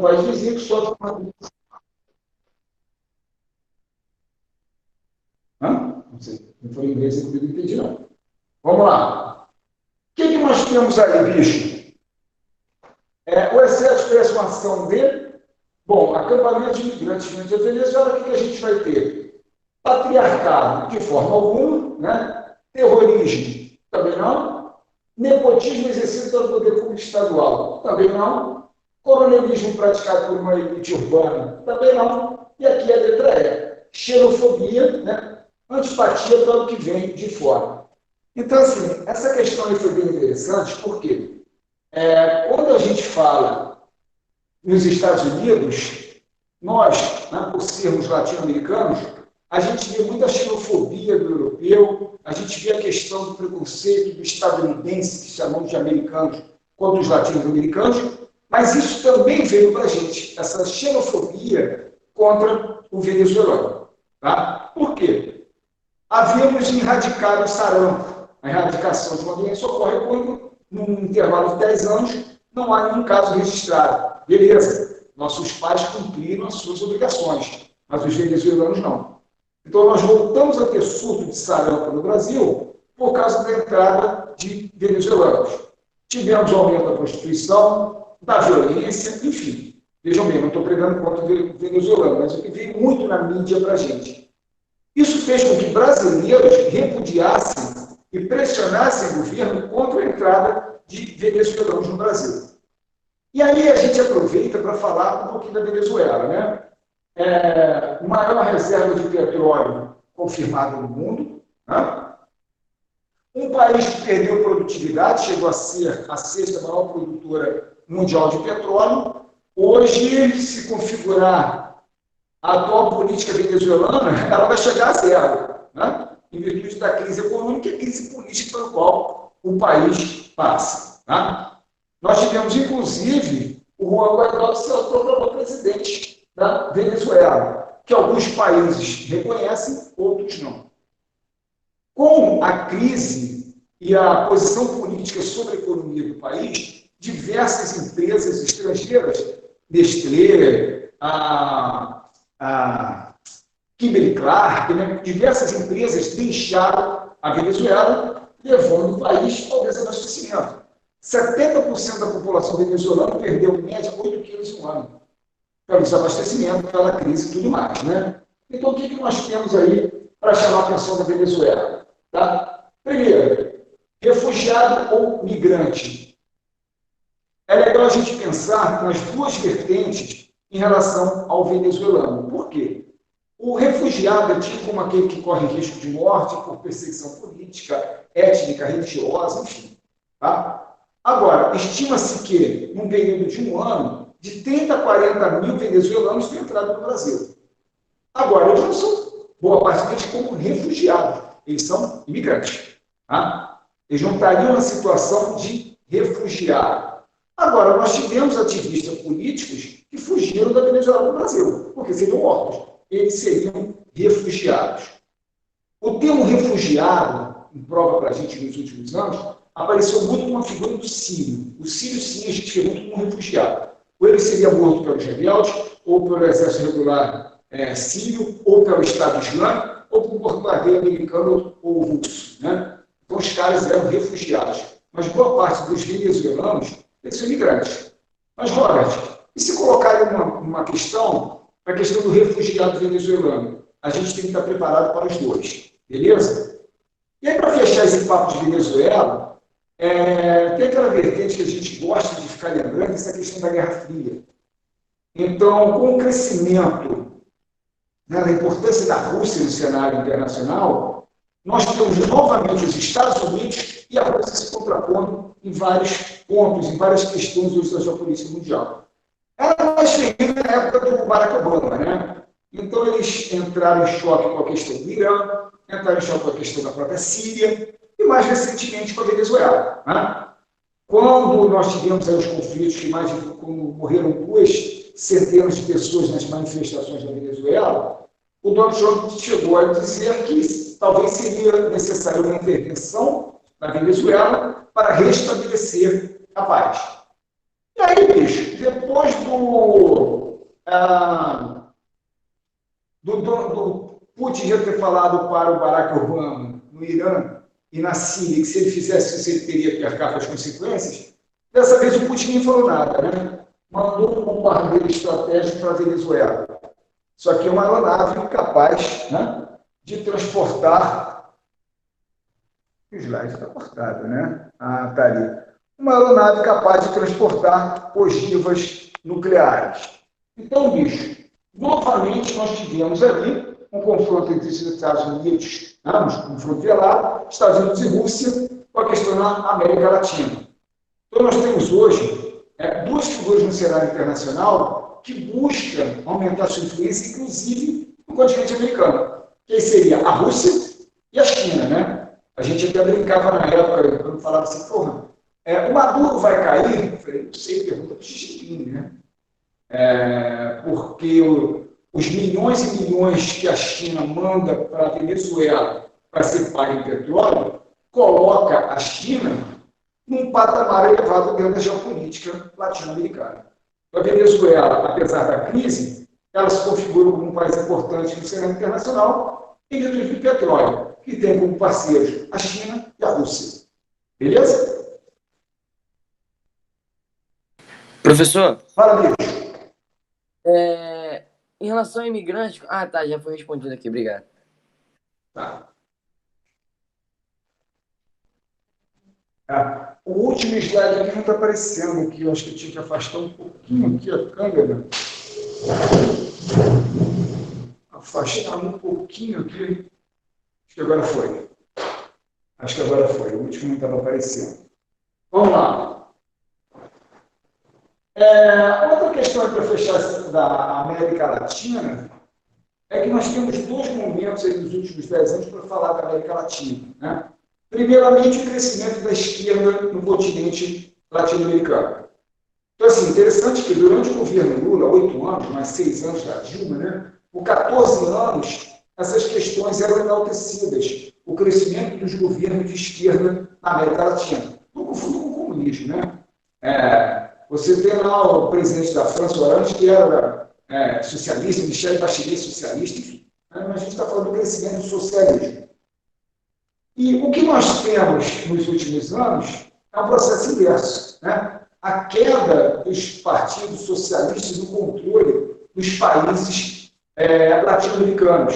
país vizinho que sofre uma... Não sei, não foi inglês, eu não entendi, não. Vamos lá. O que nós temos aí, bicho? O Exército fez uma ação dele. Bom, acampamento de imigrantes na Venezuela, o que a gente vai ter? Patriarcado, de forma alguma, né? Terrorismo, também não. Nepotismo exercido pelo poder público estadual, também não. Coronelismo praticado por uma elite urbana, também não. E aqui a letra E. Xenofobia, né? Antipatia pelo que vem de fora. Então, assim, essa questão aí foi bem interessante, porque quando a gente fala nos Estados Unidos, nós, né, por sermos latino-americanos, a gente vê muita xenofobia do europeu, a gente vê a questão do preconceito do estadunidense, que chamamos de americanos, contra os latino-americanos, mas isso também veio para a gente, essa xenofobia contra o venezuelano. Tá? Por quê? Havíamos erradicado o sarampo. A erradicação de uma doença ocorre quando, num intervalo de 10 anos, não há nenhum caso registrado. Beleza, nossos pais cumpriram as suas obrigações, mas os venezuelanos não. Então, nós voltamos a ter surto de sarampo no Brasil por causa da entrada de venezuelanos. Tivemos aumento da prostituição, da violência, enfim. Vejam bem, não estou pregando contra o venezuelano, mas o que veio muito na mídia para a gente. Isso fez com que brasileiros repudiassem e pressionassem o governo contra a entrada de venezuelanos no Brasil. E aí a gente aproveita para falar um pouquinho da Venezuela, né? Maior reserva de petróleo confirmada no mundo, né? Um país que perdeu produtividade, chegou a ser a sexta maior produtora mundial de petróleo. Hoje, se configurar a atual política venezuelana, ela vai chegar a zero, né? Em virtude da crise econômica e crise política pela qual o país passa. Né? Nós tivemos, inclusive, o Juan Guaidó se autoproclamou presidente da Venezuela, que alguns países reconhecem, outros não. Com a crise e a posição política sobre a economia do país, diversas empresas estrangeiras, Nestlé, a Kimberly-Clark, né? Diversas empresas deixaram a Venezuela, levando o país ao desabastecimento. 70% da população venezuelana perdeu, em média, 8 quilos em um ano, pelo desabastecimento, pela crise e tudo mais. Né? Então, o que nós temos aí para chamar a atenção da Venezuela? Tá? Primeiro, refugiado ou migrante. É legal a gente pensar nas duas vertentes em relação ao venezuelano. Por quê? O refugiado é tido como aquele que corre risco de morte por perseguição política, étnica, religiosa, enfim. Tá? Agora, estima-se que, num período de um ano, de 30 a 40 mil venezuelanos têm entrado no Brasil. Agora, eles não são, boa parte deles, como refugiados. Eles são imigrantes. Tá? Eles não estariam na situação de refugiado. Agora, nós tivemos ativistas políticos que fugiram da Venezuela para o Brasil, porque seriam mortos. Eles seriam refugiados. O termo refugiado, em prova para a gente nos últimos anos, apareceu muito com a figura do sírio. O sírio, sim, a gente vê muito como refugiado. Ou ele seria morto pelos rebeldes, ou pelo exército regular sírio, ou pelo Estado Islâmico, ou por bombardeio americano ou russo. Né? Então, os caras eram refugiados. Mas boa parte dos venezuelanos, eles são imigrantes. Mas, Robert, e se colocar uma questão, a questão do refugiado venezuelano? A gente tem que estar preparado para os dois. Beleza? E aí, para fechar esse papo de Venezuela, tem aquela vertente que a gente gosta de ficar lembrando, essa questão da Guerra Fria. Então, com o crescimento, né, da importância da Rússia no cenário internacional, nós temos novamente os Estados Unidos e a Rússia se contrapondo em vários pontos, em várias questões da geopolítica mundial. Era mais feita na época do Barack Obama, né? Então, eles entraram em choque com a questão do Irã, entraram em choque com a questão da própria Síria, e mais recentemente com a Venezuela. Né? Quando nós tivemos aí os conflitos que morreram 2 centenas de pessoas nas manifestações da Venezuela, o Donald Trump chegou a dizer que talvez seria necessária uma intervenção na Venezuela para restabelecer a paz. E aí, bicho, depois do Putin já ter falado para o Barack Obama no Irã e na Síria que se ele fizesse isso, ele teria que arcar com as consequências. Dessa vez o Putin nem falou nada, né? Mandou um bombardeio estratégico para a Venezuela. Só que é uma aeronave capaz, né, de transportar. O slide está cortado, né? Ah, está ali. Uma aeronave capaz de transportar ogivas nucleares. Então, bicho, novamente nós tivemos ali um confronto entre os Estados Unidos, né, um confronto velado, Estados Unidos e Rússia, com a questão da América Latina. Então, nós temos hoje duas figuras no cenário internacional que buscam aumentar sua influência, inclusive no continente americano, que seria a Rússia e a China, né? A gente até brincava na época, quando falava assim, porra, o Maduro vai cair? Eu falei, não sei, pergunta para o Xi Jinping, né? Porque os milhões e milhões que a China manda para a Venezuela para ser paga em petróleo, coloca a China num patamar elevado dentro da geopolítica latino-americana. A Venezuela, apesar da crise, ela se configura como um país importante no cenário internacional em virtude do petróleo, que tem como parceiros a China e a Rússia. Beleza? Professor, fala, bicho. Em relação a imigrantes... Ah, tá, já foi respondido aqui, obrigado. Tá. O último slide aqui não está aparecendo, que eu acho que eu tinha que afastar um pouquinho aqui a câmera. Afastar um pouquinho aqui. Acho que agora foi. O último não estava aparecendo. Vamos lá. Outra questão para fechar da América Latina é que nós temos dois momentos aí nos últimos 10 anos para falar da América Latina, né? Primeiramente, o crescimento da esquerda no continente latino-americano. Então, assim, interessante que durante o governo Lula, 8 anos, mais 6 anos da Dilma, né, por 14 anos, essas questões eram enaltecidas. O crescimento dos governos de esquerda na América Latina. Não confunda com o comunismo, né? Você tem lá o presidente da França, Hollande, que era socialista, Michel Bachelet, socialista, enfim. Mas a gente está falando do crescimento do socialismo. E o que nós temos nos últimos anos é um processo inverso, né? A queda dos partidos socialistas no controle dos países latino-americanos.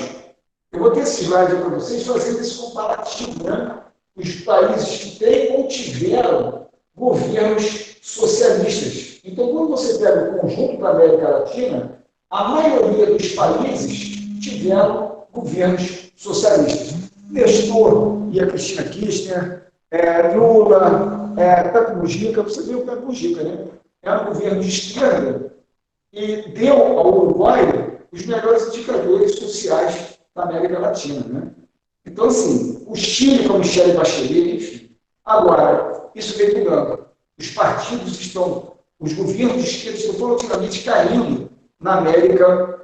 Eu vou ter esse slide para vocês fazendo esse comparativo, né? Os países que têm ou tiveram governos socialistas. Então, quando você pega o conjunto da América Latina, a maioria dos países tiveram governos socialistas. Nestor e a Cristina Kirchner, Lula, Pepe Mujica, você viu o Pepe Mujica, né? Era um governo de esquerda e deu ao Uruguai os melhores indicadores sociais da América Latina, né? Então, assim, o Chile com a Michelle Bachelet, enfim. Agora, isso vem mudando. Os partidos estão, os governos de esquerda estão paulatinamente caindo na América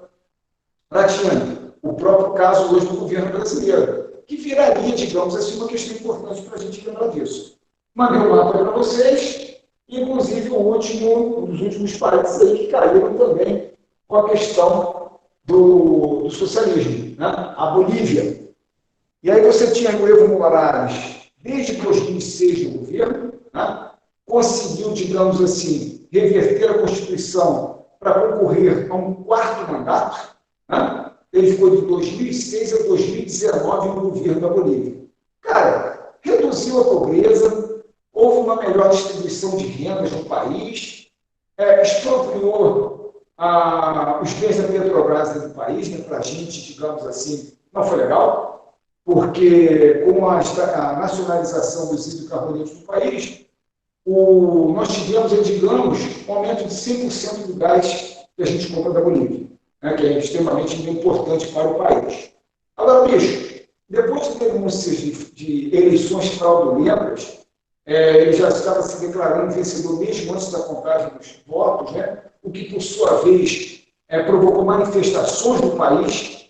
Latina. O próprio caso hoje do governo brasileiro, que viraria, digamos assim, uma questão importante para a gente lembrar disso. Mandei um mapa para vocês, inclusive um dos últimos países aí que caíram também com a questão do socialismo, né? A Bolívia. E aí você tinha o Evo Morales, desde 2006 no governo, né? Conseguiu, digamos assim, reverter a Constituição para concorrer a um quarto mandato, né? Ele ficou de 2006 a 2019 no governo da Bolívia. Cara, reduziu a pobreza, houve uma melhor distribuição de rendas no país, expropriou os bens da Petrobras do país, né, para a gente, digamos assim, não foi legal, porque com a nacionalização dos hidrocarbonetos no país, nós tivemos, digamos, um aumento de 100% do gás que a gente compra da Bolívia, né, que é extremamente importante para o país. Agora, bicho, depois de denúncias de eleições fraudulentas, ele já estava se declarando vencedor mesmo antes da contagem dos votos, né, o que, por sua vez, provocou manifestações no país.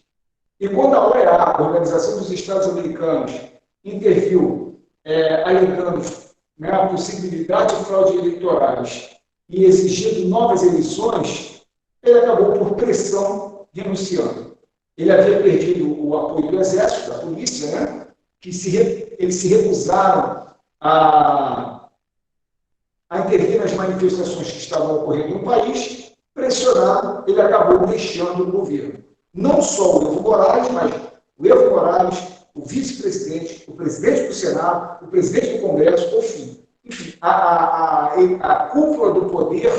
E quando a OEA, a Organização dos Estados Americanos, interviu, alegando, né, a possibilidade de fraude eleitorais e exigindo novas eleições, ele acabou, por pressão, renunciando. Ele havia perdido o apoio do exército, da polícia, né? Eles se recusaram a intervir nas manifestações que estavam ocorrendo no país. Pressionado, ele acabou deixando o governo. Não só o Evo Morales, mas o Evo Morales, o vice-presidente, o presidente do Senado, o presidente do Congresso, enfim, a cúpula do poder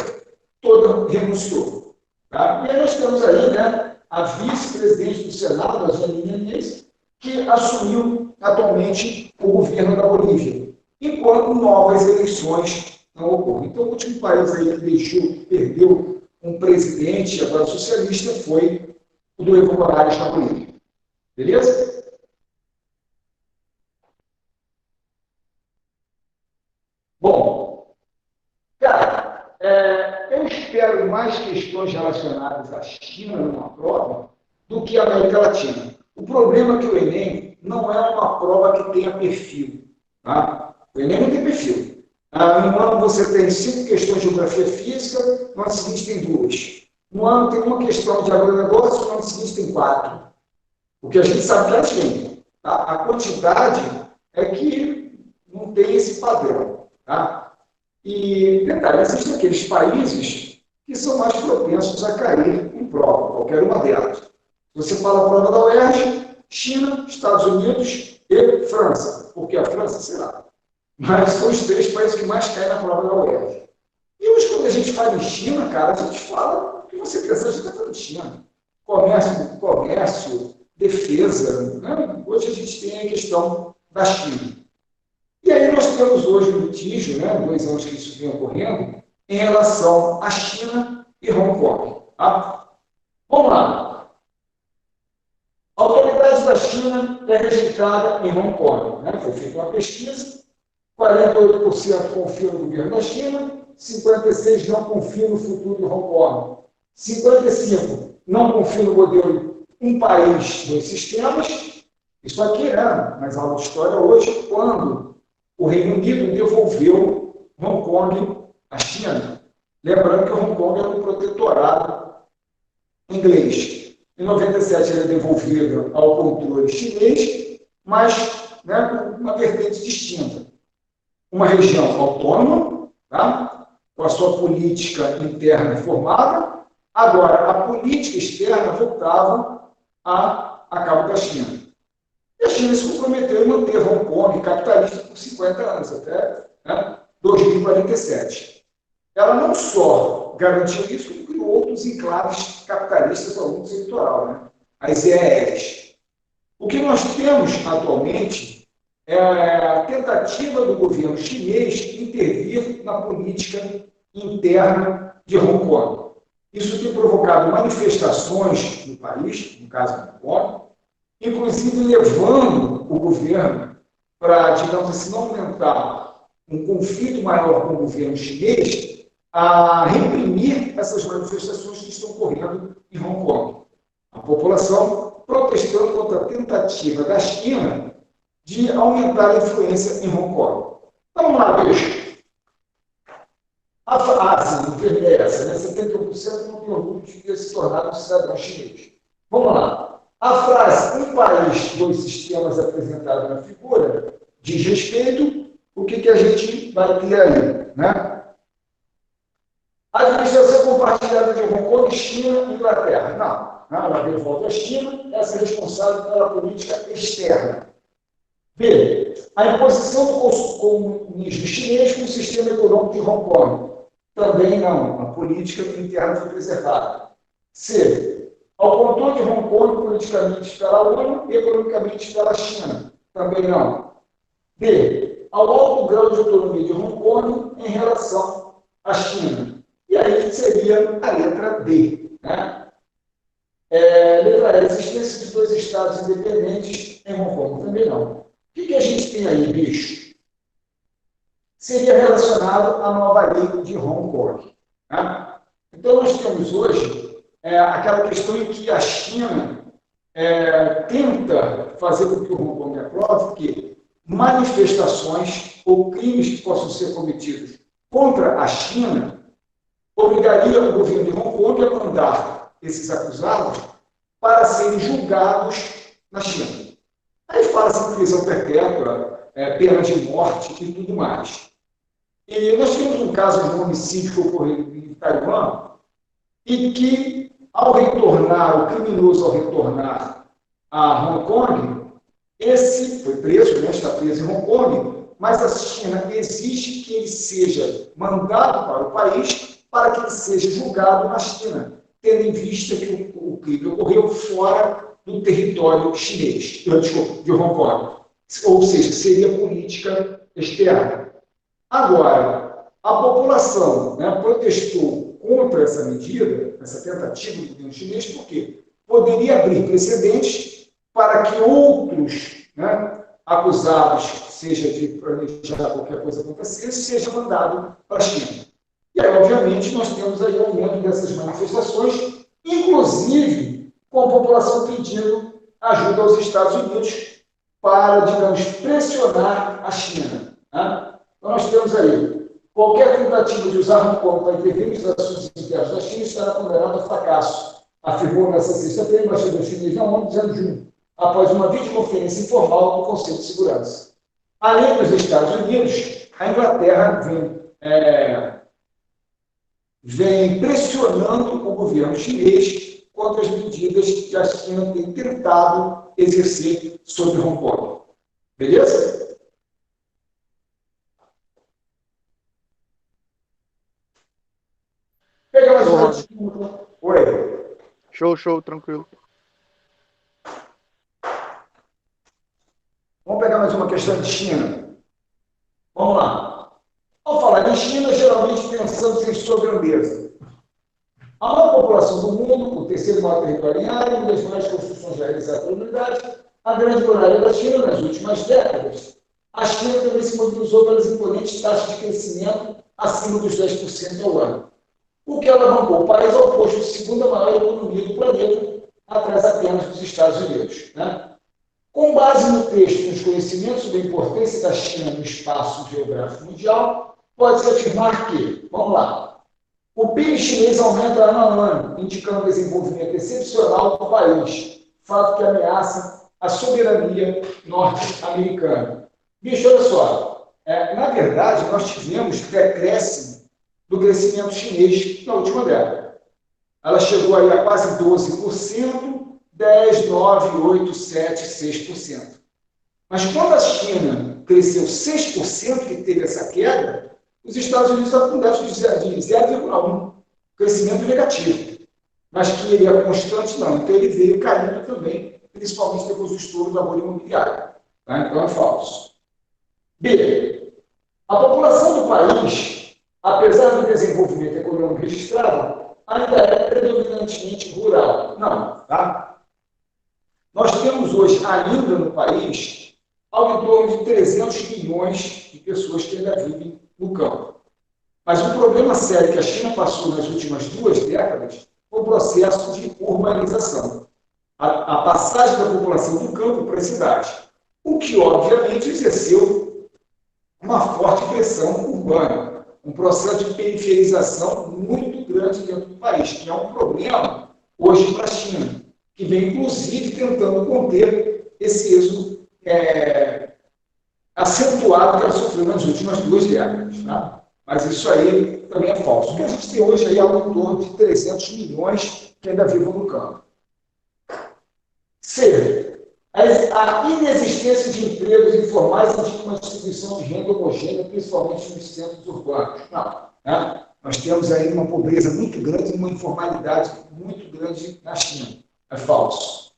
toda renunciou. Tá? E aí nós temos aí, né, a vice-presidente do Senado, a Janine Áñez, que assumiu atualmente o governo da Bolívia, enquanto novas eleições não ocorrem. Então, o último país aí que perdeu um presidente agora socialista foi o do Evo Morales na Bolívia. Beleza? Bom, cara, eu espero mais questões relacionadas à China numa prova do que à América Latina. O problema é que o Enem não é uma prova que tenha perfil. Tá? O Enem não tem perfil. No ano você tem 5 questões de geografia física, no ano seguinte tem 2. No ano tem uma questão de agronegócio, no ano seguinte tem 4. Porque a gente sabe que é assim. Tá? A quantidade é que não tem esse padrão. Tá? E, detalhe, existem aqueles países que são mais propensos a cair em prova, qualquer uma delas. Você fala a prova da UERJ, China, Estados Unidos e França. Porque a França, sei lá. Mas são os 3 países que mais caem na prova da UERJ. E hoje, quando a gente fala em China, cara, a gente fala o que você pensa, a gente está falando de China. Comércio, defesa. Né? Hoje a gente tem a questão da China. E aí nós temos hoje um litígio, né, 2 anos que isso vem ocorrendo, em relação à China e Hong Kong. Tá? Vamos lá. A autoridade da China é registrada em Hong Kong. Né? Foi feita uma pesquisa, 48% confia no governo da China, 56% não confia no futuro de Hong Kong, 55% não confia no modelo um país, 2 sistemas. Isso aqui, né, nas aulas de história hoje, quando o Reino Unido devolveu Hong Kong à China. Lembrando que Hong Kong era um protetorado inglês. Em 97 ele é devolvido ao controle chinês, mas, né, com uma vertente distinta. Uma região autônoma, tá? Com a sua política interna formada. Agora, a política externa voltava a cabo da China. E a China se comprometeu em manter Hong Kong capitalista por 50 anos, até, né, 2047. Ela não só garantiu isso, como criou outros enclaves capitalistas ao longo do seu litoral, né? As EEs. O que nós temos atualmente é a tentativa do governo chinês intervir na política interna de Hong Kong. Isso tem provocado manifestações no país, no caso de Hong Kong, inclusive levando o governo para, digamos assim, não aumentar um conflito maior com o governo chinês, a reprimir essas manifestações que estão ocorrendo em Hong Kong. A população protestando contra a tentativa da China de aumentar a influência em Hong Kong. Vamos lá, veja. Sim, não tem essa, né? 71% não tem orgulho de ter se tornado um cidadão chinês. Vamos lá. A frase "um país, 2 sistemas" apresentada na figura diz respeito o que a gente vai ter aí, né? A administração compartilhada de Hong Kong, China e Inglaterra. Não, ela devolve à China, essa é responsável pela política externa. B. A imposição do comunismo chinês com o sistema econômico de Hong Kong. Também não, a política interna foi preservada. C. Ao controle de Hong Kong politicamente pela ONU e economicamente pela China. Também não. D. Ao alto grau de autonomia de Hong Kong em relação à China. E aí seria a letra D. Né? Letra E. Existência de 2 estados independentes em Hong Kong. Também não. O que a gente tem aí, bicho? Seria relacionado à nova lei de Hong Kong. Né? Então, nós temos hoje aquela questão em que a China tenta fazer com que o Hong Kong aprove que manifestações ou crimes que possam ser cometidos contra a China obrigaria o governo de Hong Kong a mandar esses acusados para serem julgados na China. Aí fala-se em prisão perpétua, pena de morte e tudo mais. E nós tivemos um caso de um homicídio que ocorreu em Taiwan, e que, ao retornar, o criminoso ao retornar a Hong Kong, esse foi preso, né, está preso em Hong Kong, mas a China exige que ele seja mandado para o país para que ele seja julgado na China, tendo em vista que o crime ocorreu fora do território chinês, de Hong Kong. Ou seja, seria política externa. Agora, a população, né, protestou contra essa medida, essa tentativa do governo chinês, porque poderia abrir precedentes para que outros, né, acusados, seja de planejar qualquer coisa acontecer, seja mandado para a China. E aí, obviamente, nós temos aí o aumento dessas manifestações, inclusive com a população pedindo ajuda aos Estados Unidos para, digamos, pressionar a China. Né? Então, nós temos aí, qualquer tentativa de usar Hong Kong para intervir nos assuntos internos da China estará condenada a fracasso, afirmou nesta sexta-feira o embaixador chinês na ONU, dizendo junho, após uma videoconferência informal do Conselho de Segurança. Além dos Estados Unidos, a Inglaterra vem pressionando o governo chinês contra as medidas que a China tem tentado exercer sobre Hong Kong. Beleza? Pega mais uma. Oi. Show, tranquilo. Vamos pegar mais uma questão de China. Vamos lá. Ao falar em China, geralmente pensamos em sua grandeza. A maior população do mundo, o terceiro maior território em área, uma das maiores construções realizadas pela humanidade, a grande muralha da China nas últimas décadas, a China também se mobilizou pelas imponentes taxas de crescimento acima dos 10% ao ano, o que alavancou o país ao posto de segunda maior economia do planeta, atrás apenas dos Estados Unidos. Né? Com base no texto e nos conhecimentos sobre a importância da China no espaço geográfico mundial, pode-se afirmar que, vamos lá, o PIB chinês aumenta ano a ano, indicando um desenvolvimento excepcional do país, fato que ameaça a soberania norte-americana. Bicho, olha só, na verdade, nós tivemos decréscimo do crescimento chinês na última década. Ela chegou aí a quase 12%, 10, 9, 8, 7, 6%. Mas quando a China cresceu 6%, que teve essa queda, os Estados Unidos estavam com déficit de 0,1%, crescimento negativo. Mas que ele é constante, não. Então ele veio caindo também, principalmente depois do estouro da bolha imobiliária. Tá? Então é falso. B. A população do país, apesar do desenvolvimento econômico registrado, ainda é predominantemente rural. Não, tá? Nós temos hoje, ainda no país, algo em torno de 300 milhões de pessoas que ainda vivem no campo. Mas o problema sério que a China passou nas últimas 2 décadas foi o processo de urbanização. A passagem da população do campo para a cidade, o que, obviamente, exerceu uma forte pressão urbana, um processo de periferização muito grande dentro do país, que é um problema hoje para a China, que vem, inclusive, tentando conter esse êxodo acentuado que ela sofreu nas últimas 2 décadas. Tá? Mas isso aí também é falso. O que a gente tem hoje aí é algo em torno de 300 milhões que ainda vivem no campo. C. A inexistência de empregos informais indica uma distribuição de renda homogênea, principalmente nos centros urbanos. Não. Né? Nós temos aí uma pobreza muito grande e uma informalidade muito grande na China. É falso.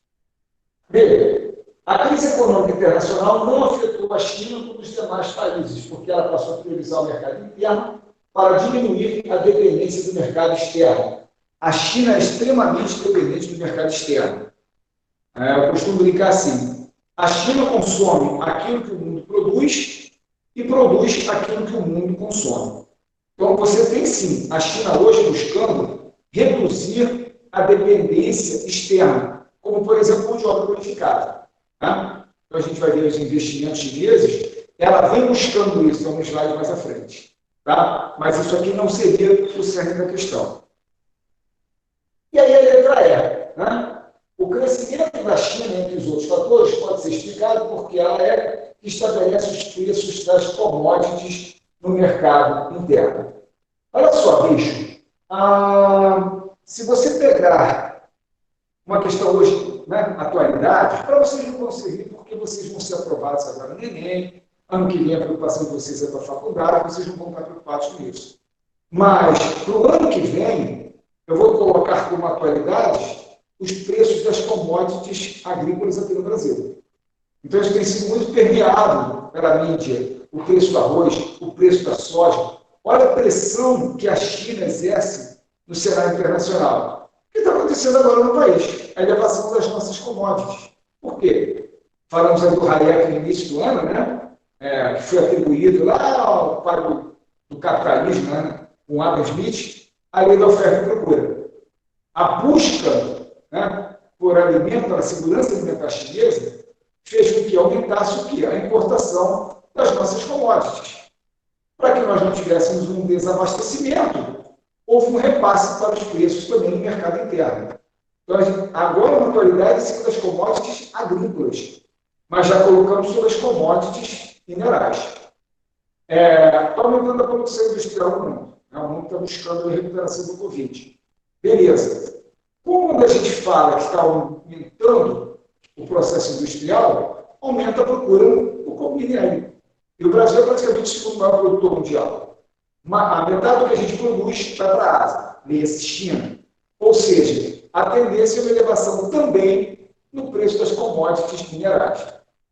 B. A crise econômica internacional não afetou a China como os demais países, porque ela passou a priorizar o mercado interno para diminuir a dependência do mercado externo. A China é extremamente dependente do mercado externo. Eu costumo brincar assim: a China consome aquilo que o mundo produz e produz aquilo que o mundo consome. Então, você tem sim a China hoje buscando reduzir a dependência externa, como, por exemplo, mão de obra qualificada. Tá? Então, a gente vai ver os investimentos chineses, ela vem buscando isso, vamos slide mais à frente. tá? Mas isso aqui não seria o cerne da questão. E aí a letra E, né? O crescimento da China, entre os outros fatores, pode ser explicado porque ela é que estabelece os preços das commodities no mercado interno. Olha só, bicho, se você pegar uma questão hoje, né, atualidade, para vocês não vão servir porque vocês vão ser aprovados agora no Enem, ano que vem a preocupação de vocês é para a faculdade, vocês não vão estar preocupados com isso. Mas, para o ano que vem, eu vou colocar como atualidade os preços das commodities agrícolas aqui no Brasil. Então, isso tem sido muito permeado pela mídia, o preço do arroz, o preço da soja. Olha a pressão que a China exerce no cenário internacional. O que está acontecendo agora no país? A elevação das nossas commodities. Por quê? Falamos aí do Hayek no início do ano, né? Que foi atribuído lá ao pai do capitalismo, né? Com Adam Smith, a lei da oferta e procura. A busca, né, por alimento, pela segurança alimentar chinesa, fez com que aumentasse o quê? A importação das nossas commodities. Para que nós não tivéssemos um desabastecimento, houve um repasse para os preços também no mercado interno. Então, agora, na atualidade, em cima das commodities agrícolas, mas já colocamos sobre as commodities minerais. Está aumentando a produção industrial no mundo. O mundo está buscando a recuperação do Covid. Beleza. Quando a gente fala que está aumentando o processo industrial, aumenta a procura por minério. E o Brasil é praticamente o segundo maior produtor mundial. A metade do que a gente produz vai para a Ásia, nesse China. Ou seja, a tendência é uma elevação também no preço das commodities minerais.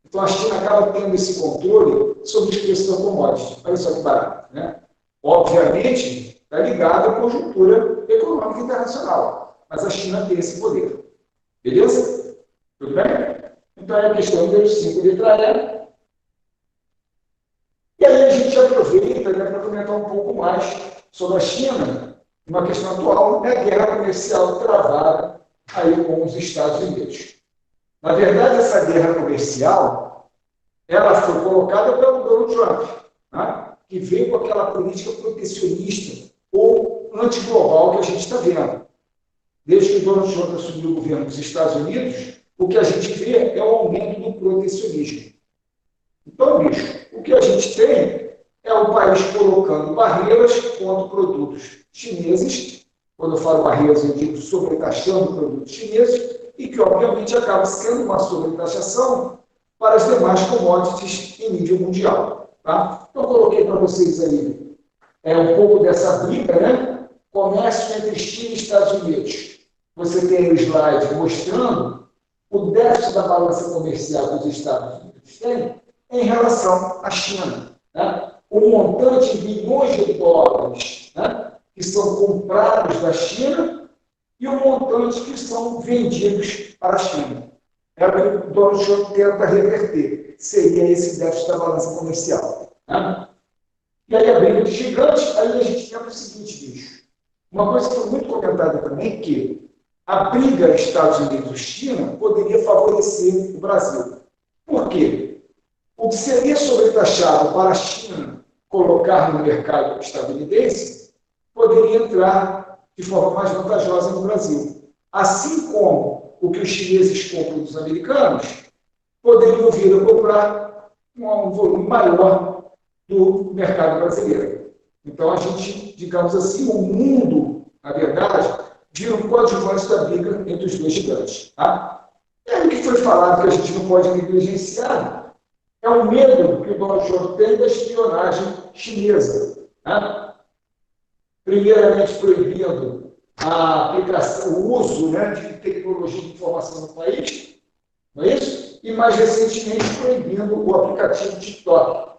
Então, a China acaba tendo esse controle sobre os preços da commodity. Olha só que barato, né? Obviamente, está ligado à conjuntura econômica internacional, mas a China tem esse poder. Beleza? Tudo bem? Então, é a questão dos 5 letras E. E aí a gente aproveita, né, para comentar um pouco mais sobre a China, uma questão atual, é a guerra comercial travada aí com os Estados Unidos. Na verdade, essa guerra comercial, ela foi colocada pelo Donald Trump, né, que veio com aquela política protecionista ou antiglobal que a gente está vendo. Desde que o Donald Trump assumiu o governo dos Estados Unidos, o que a gente vê é o aumento do protecionismo. Então, bicho, o que a gente tem é o país colocando barreiras contra produtos chineses. Quando eu falo barreiras, eu digo sobretaxando produtos chineses, e que, obviamente, acaba sendo uma sobretaxação para as demais commodities em nível mundial. Tá? Então, eu coloquei para vocês aí um pouco dessa briga, né? Comércio entre China e Estados Unidos. Você tem o slide mostrando o déficit da balança comercial que os Estados Unidos têm em relação à China. Né? O montante em bilhões de dólares, né, que são comprados da China e o montante que são vendidos para a China. É o que o Donald Trump tenta reverter. Seria esse déficit da balança comercial. Né? E aí, a briga de gigantes, aí a gente tem o seguinte, bicho. Uma coisa que foi muito comentada também, que a briga Estados Unidos-China poderia favorecer o Brasil. Por quê? O que seria sobretaxado para a China colocar no mercado estadunidense poderia entrar de forma mais vantajosa no Brasil. Assim como o que os chineses compram dos americanos poderiam vir a comprar um volume maior do mercado brasileiro. Então, a gente, digamos assim, o mundo, na verdade, vira um coadjuvante da briga entre os dois gigantes. Tá? E aí o que foi falado que a gente não pode negligenciar é o medo que o Donald Trump tem da espionagem chinesa. Né? Primeiramente, proibindo a aplicação, o uso, né, de tecnologia de informação no país, não é isso? E, mais recentemente, proibindo o aplicativo TikTok.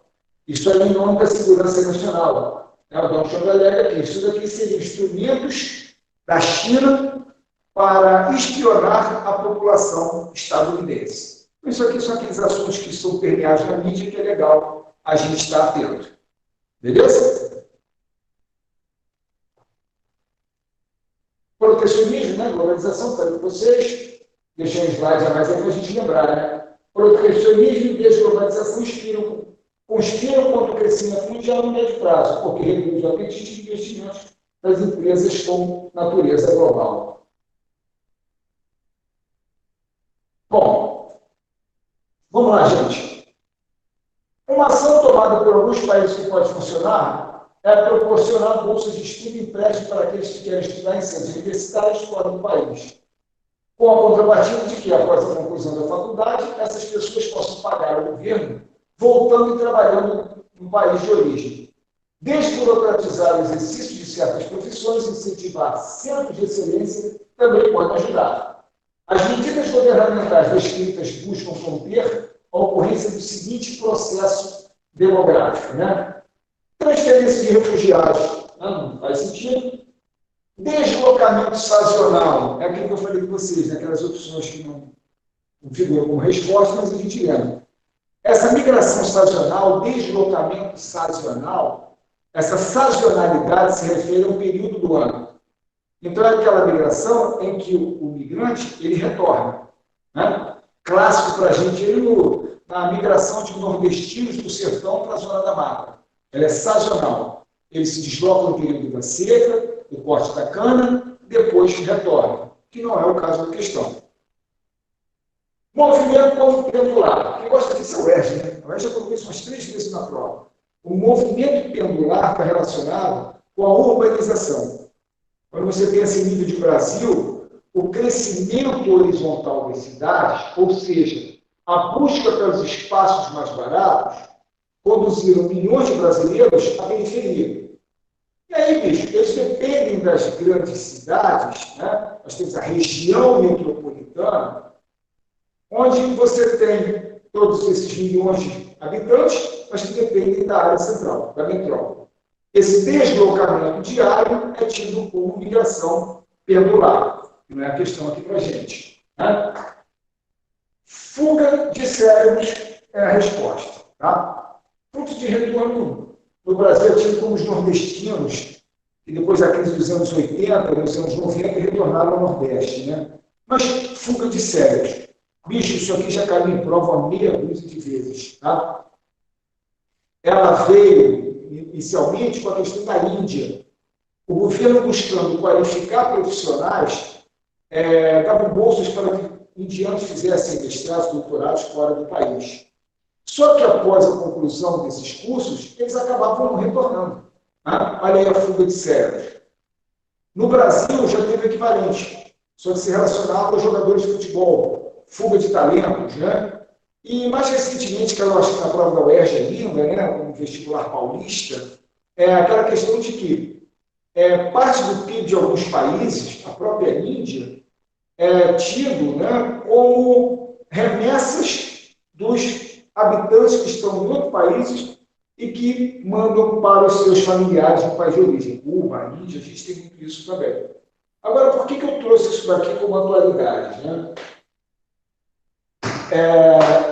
Isso aí em nome da segurança nacional. O Donald Trump alega que isso daqui seriam instrumentos da China para espionar a população estadunidense. Isso aqui são aqueles assuntos que são permeados na mídia que é legal a gente estar atento. Beleza? Protecionismo, né? Globalização, falei para vocês. Deixei um slide a mais aí para a gente lembrar, né? Protecionismo e desglobalização inspiram conspiram contra o crescimento mundial no médio prazo, porque reduz o apetite de investimentos das empresas com natureza global. Bom, vamos lá, gente. Uma ação tomada por alguns países que pode funcionar é proporcionar bolsas de estudo e empréstimo para aqueles que querem estudar em centros universitários fora do país, com a contrapartida de que, após a conclusão da faculdade, essas pessoas possam pagar ao governo, voltando e trabalhando no país de origem. Desburocratizar o exercício de certas profissões e incentivar centros de excelência também pode ajudar. As medidas governamentais descritas buscam conter a ocorrência do seguinte processo demográfico, né? Transferência de refugiados, não faz sentido. Deslocamento sazonal, é aquilo que eu falei com vocês, né? Aquelas opções que não figuram como resposta, mas a gente lembra. Essa migração sazonal, deslocamento sazonal, essa sazonalidade se refere a um período do ano. Então, é aquela migração em que o migrante ele retorna. Né? Clássico para a gente na migração de nordestinos do sertão para a zona da mata. Ela é sazonal. Eles se deslocam no período da seca, do corte da cana, depois retornam, que não é o caso da questão. Movimento pendular. Quem gosta disso é o UERJ, né? O UERJ já colocou isso umas 3 vezes na prova. O movimento pendular está relacionado com a urbanização. Quando você pensa em nível de Brasil, o crescimento horizontal das cidades, ou seja, a busca pelos espaços mais baratos, conduziram milhões de brasileiros à periferia. E aí, bicho, eles dependem das grandes cidades, né? Nós temos a região metropolitana, onde você tem todos esses milhões de habitantes, mas que dependem da área central, da metrópole. Esse deslocamento diário é tido como migração pendular, que não é a questão aqui para a gente. Né? Fuga de cérebros é a resposta. Tá? Ponto de retorno no Brasil é tido como os nordestinos, que depois da crise dos anos 80, nos anos 90, retornaram ao Nordeste. Né? Mas fuga de cérebros. Bicho, isso aqui já caiu em prova meia dúzia de vezes. Tá? Ela veio inicialmente com a questão da Índia. O governo buscando qualificar profissionais, dava bolsas para que indianos fizessem mestrados, doutorados fora do país. Só que após a conclusão desses cursos, eles acabavam não retornando. Né? Olha aí a fuga de cérebros. No Brasil já teve equivalente, só que se relacionava aos jogadores de futebol, fuga de talentos, né? E mais recentemente, que eu acho que na prova da UERJ ainda, né, como vestibular paulista, é aquela questão de que parte do PIB de alguns países, a própria Índia, é tido, né, como remessas dos habitantes que estão em outros países e que mandam para os seus familiares no país de origem. Cuba, a Índia, a gente tem muito isso também. Agora, por que eu trouxe isso daqui como atualidade? Né?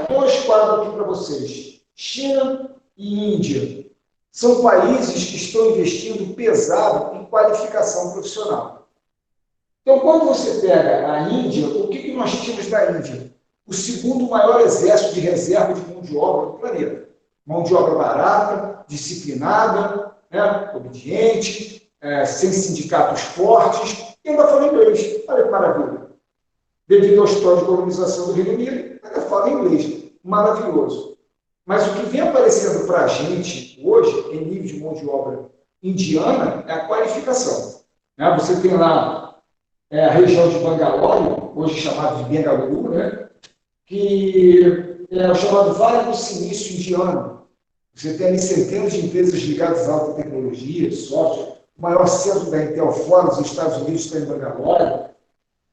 Dois quadros aqui para vocês. China e Índia são países que estão investindo pesado em qualificação profissional. Então, quando você pega a Índia, o que nós tínhamos da Índia? O segundo maior exército de reserva de mão de obra do planeta. Mão de obra barata, disciplinada, né, obediente, sem sindicatos fortes, e ainda fala inglês. Olha que maravilha. Devido ao histórico de colonização do Reino Unido, ainda fala inglês. Maravilhoso. Mas o que vem aparecendo para a gente hoje, em nível de mão de obra indiana, é a qualificação. Né? Você tem lá a região de Bangalore, hoje chamada de Bengaluru, né? Que é o chamado Vale do Silício indiano. Você tem ali centenas de empresas ligadas à alta tecnologia, software. O maior centro da Intel fora dos Estados Unidos está em Bangalore.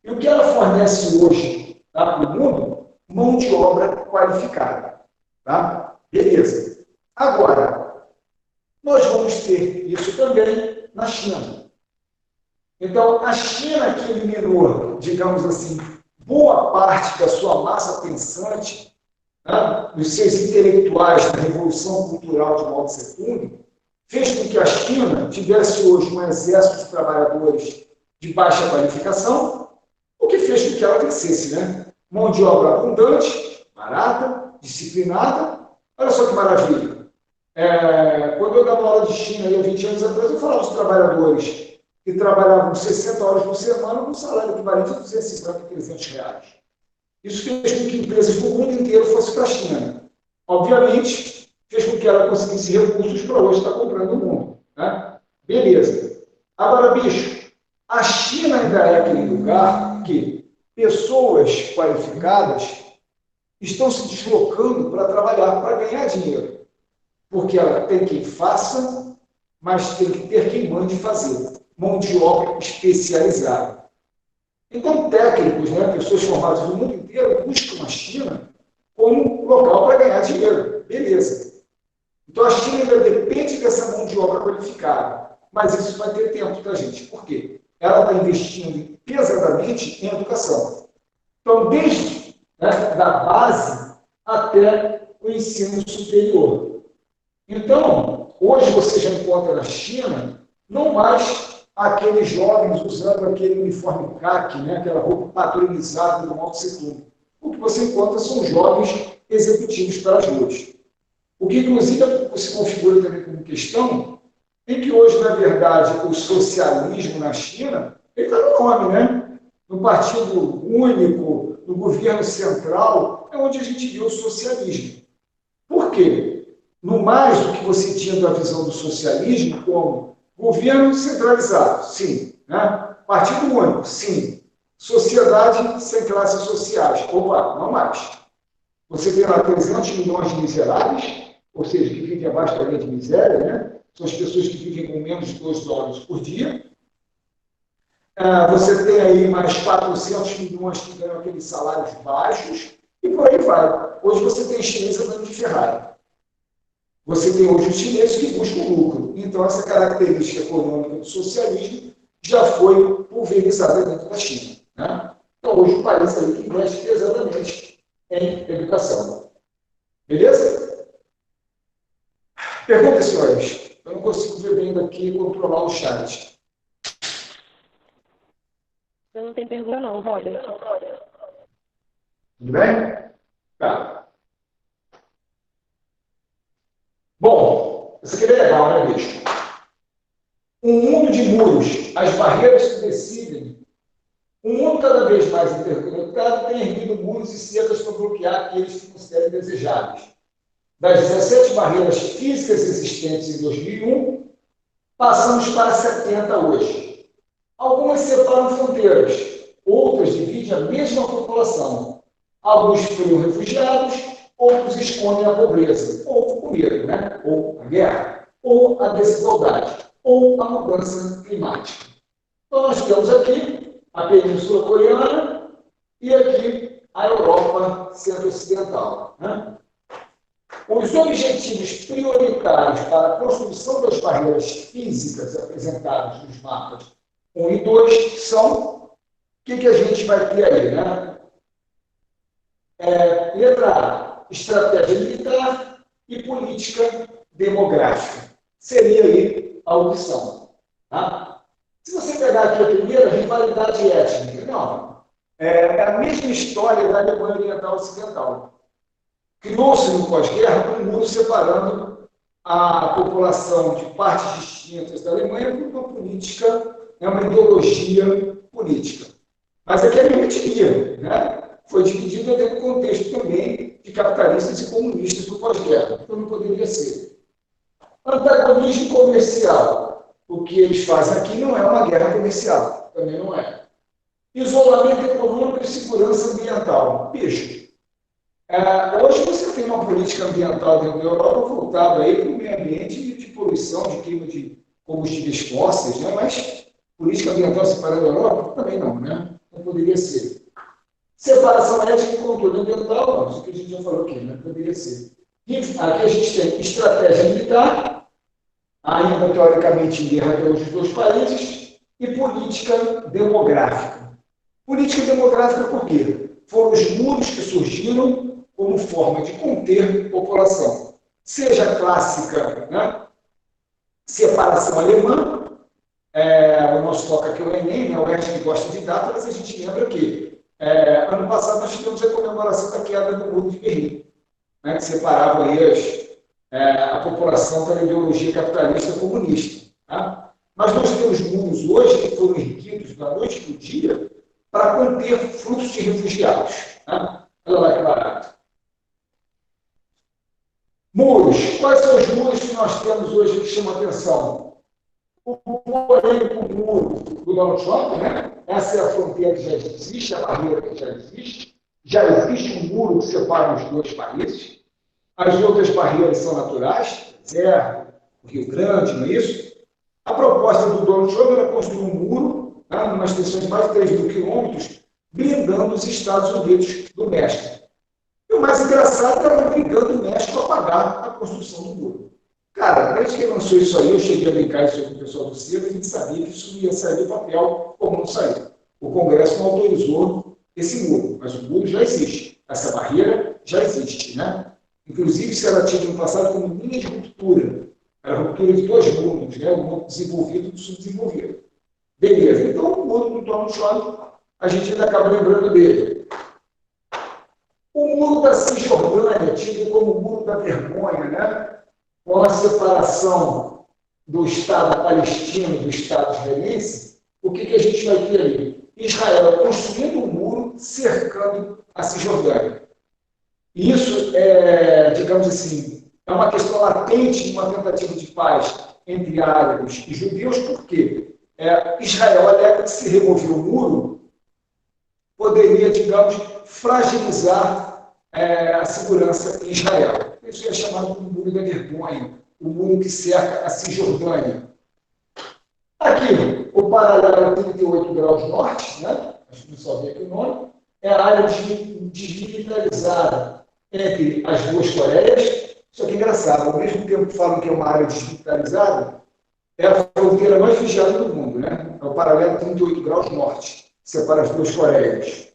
E o que ela fornece hoje para o mundo? Mão de obra qualificada. Tá? Beleza. Agora, nós vamos ter isso também na China. Então, a China que eliminou, digamos assim, boa parte da sua massa pensante, né, dos seus intelectuais da Revolução Cultural de Mao Tse-tung, fez com que a China tivesse hoje um exército de trabalhadores de baixa qualificação, o que fez com que ela crescesse, né? Mão de obra abundante, barata, disciplinada. Olha só que maravilha. Quando eu dava aula de China, há 20 anos atrás, eu falava dos trabalhadores que trabalhavam 60 horas por semana com um salário equivalente a 250, 300 reais. Isso fez com que empresas do mundo inteiro fossem para a China. Obviamente, fez com que ela conseguisse recursos para hoje estar comprando o mundo. Né? Beleza. Agora, bicho, a China ainda é aquele lugar que pessoas qualificadas estão se deslocando para trabalhar, para ganhar dinheiro. Porque ela tem quem faça, mas tem que ter quem mande fazer. Mão de obra especializada. Então, técnicos, né, pessoas formadas no mundo inteiro, buscam a China como local para ganhar dinheiro. Beleza. Então, a China ainda depende dessa mão de obra qualificada. Mas isso vai ter tempo para a gente. Por quê? Ela está investindo pesadamente em educação. Então, desde da base até o ensino superior. Então, hoje você já encontra na China não mais aqueles jovens usando aquele uniforme caqui, né, aquela roupa padronizada do Mao Tse-tung. O que você encontra são jovens executivos para as ruas. O que, inclusive, se configura também como questão é que hoje, na verdade, o socialismo na China está no nome, né? No Partido Único, no governo central, é onde a gente viu o socialismo. Por quê? No mais do que você tinha da visão do socialismo como governo centralizado, sim. Né? Partido único, sim. Sociedade sem classes sociais. Opa, não mais. Você tem lá 300 milhões de miseráveis, ou seja, que vivem abaixo da linha de miséria, né? São as pessoas que vivem com menos de $2 por dia. Você tem aí mais 400 milhões que ganham aqueles salários baixos, e por aí vai. Hoje você tem chinês andando de Ferrari. Você tem hoje os chineses que buscam lucro. Então, essa característica econômica do socialismo já foi pulverizada dentro da China. Né? Então, hoje o país aí que investe pesadamente em educação. Beleza? Perguntas, senhores. Eu não consigo ver bem daqui e controlar o chat. Eu não tenho pergunta não, Roger. Tudo bem? Tá. Bom, isso aqui é legal, né, bicho? Um mundo de muros, as barreiras que decidem, um mundo cada vez mais interconectado tem erguido muros e cercas para bloquear aqueles que consideram desejáveis. Das 17 barreiras físicas existentes em 2001, passamos para 70 hoje. Algumas separam fronteiras, outras dividem a mesma população. Alguns criam refugiados, outros escondem a pobreza, ou o medo, né? Ou a guerra, ou a desigualdade, ou a mudança climática. Então, nós temos aqui a Península Coreana e aqui a Europa Centro-Ocidental. Né? Os objetivos prioritários para a construção das barreiras físicas apresentadas nos mapas 1 e 2 são o que a gente vai ter aí, né? Letra A, estratégia militar e política demográfica. Seria aí a opção. Tá? Se você pegar aqui a primeira, rivalidade étnica, não. É a mesma história da Alemanha Oriental Ocidental. Criou-se no pós-guerra um muro separando a população de partes distintas da Alemanha por uma política, uma ideologia política. Mas aqui é a etnia, né? Foi dividida dentro do contexto também de capitalistas e comunistas do pós-guerra, então não poderia ser. Antagonismo comercial. O que eles fazem aqui não é uma guerra comercial, também não é. Isolamento econômico e segurança ambiental. Bicho, hoje você tem uma política ambiental dentro da Europa voltada aí para o meio ambiente de poluição, de queima de combustíveis fósseis, né? Mas política ambiental separada da Europa? Também não, né? Não poderia ser. Separação étnica e controle ambiental, não, isso que a gente já falou aqui, né? Poderia ser. Aqui a gente tem estratégia militar, ainda teoricamente em guerra pelos dois países, e política demográfica. Política demográfica por quê? Foram os muros que surgiram como forma de conter população. Seja a clássica, né? Separação alemã, o nosso foco aqui é o Enem, né? O resto que gosta de data, mas a gente lembra que ano passado nós tivemos a comemoração da queda do Muro de Berlim, né? Que separava aí a população pela ideologia capitalista comunista. Tá? Mas nós temos muros hoje que foram erguidos da noite para o dia para conter fluxos de refugiados. Tá? Olha lá que barato. Muros. Quais são os muros que nós temos hoje que chamam a atenção? O polêmico muro do Donald Trump, né? Essa é a fronteira que já existe, a barreira que já existe. Já existe um muro que separa os dois países. As outras barreiras são naturais, certo? O Rio Grande, não é isso? A proposta do Donald Trump era construir um muro, né, numa extensão de mais de 3.000 quilômetros, blindando os Estados Unidos do México. E o mais engraçado era obrigando o México a pagar a construção do muro. Cara, desde que lançou isso aí, eu cheguei a brincar isso com o pessoal do CEDA, a gente sabia que isso ia sair do papel, como não saiu. O Congresso não autorizou esse muro, mas o muro já existe. Essa barreira já existe, né? Inclusive, se ela tinha no passado como linha de ruptura. Era a ruptura de dois mundos, né? O mundo desenvolvido e o subdesenvolvido. Beleza. Então, o muro do Donald Trump, a gente ainda acaba lembrando dele. O muro da Cisjordânia, tido como o muro da vergonha, né? Com a separação do Estado palestino do Estado israelense, o que a gente vai ter ali? Israel construindo um muro cercando a Cisjordânia. Isso é, digamos assim, é uma questão latente de uma tentativa de paz entre árabes e judeus, porque Israel alega que se remover o muro poderia, digamos, fragilizar a segurança em Israel. Isso é chamado de muro da vergonha, o muro que cerca a Cisjordânia. Aqui, o paralelo 38 graus norte, né? Acho que não só vê aqui o nome, é a área desmilitarizada entre as duas Coreias. Só que é engraçado, ao mesmo tempo que falam que é uma área desmilitarizada, é a fronteira mais vigiada do mundo, né? É o paralelo 38 graus norte, separa as duas Coreias.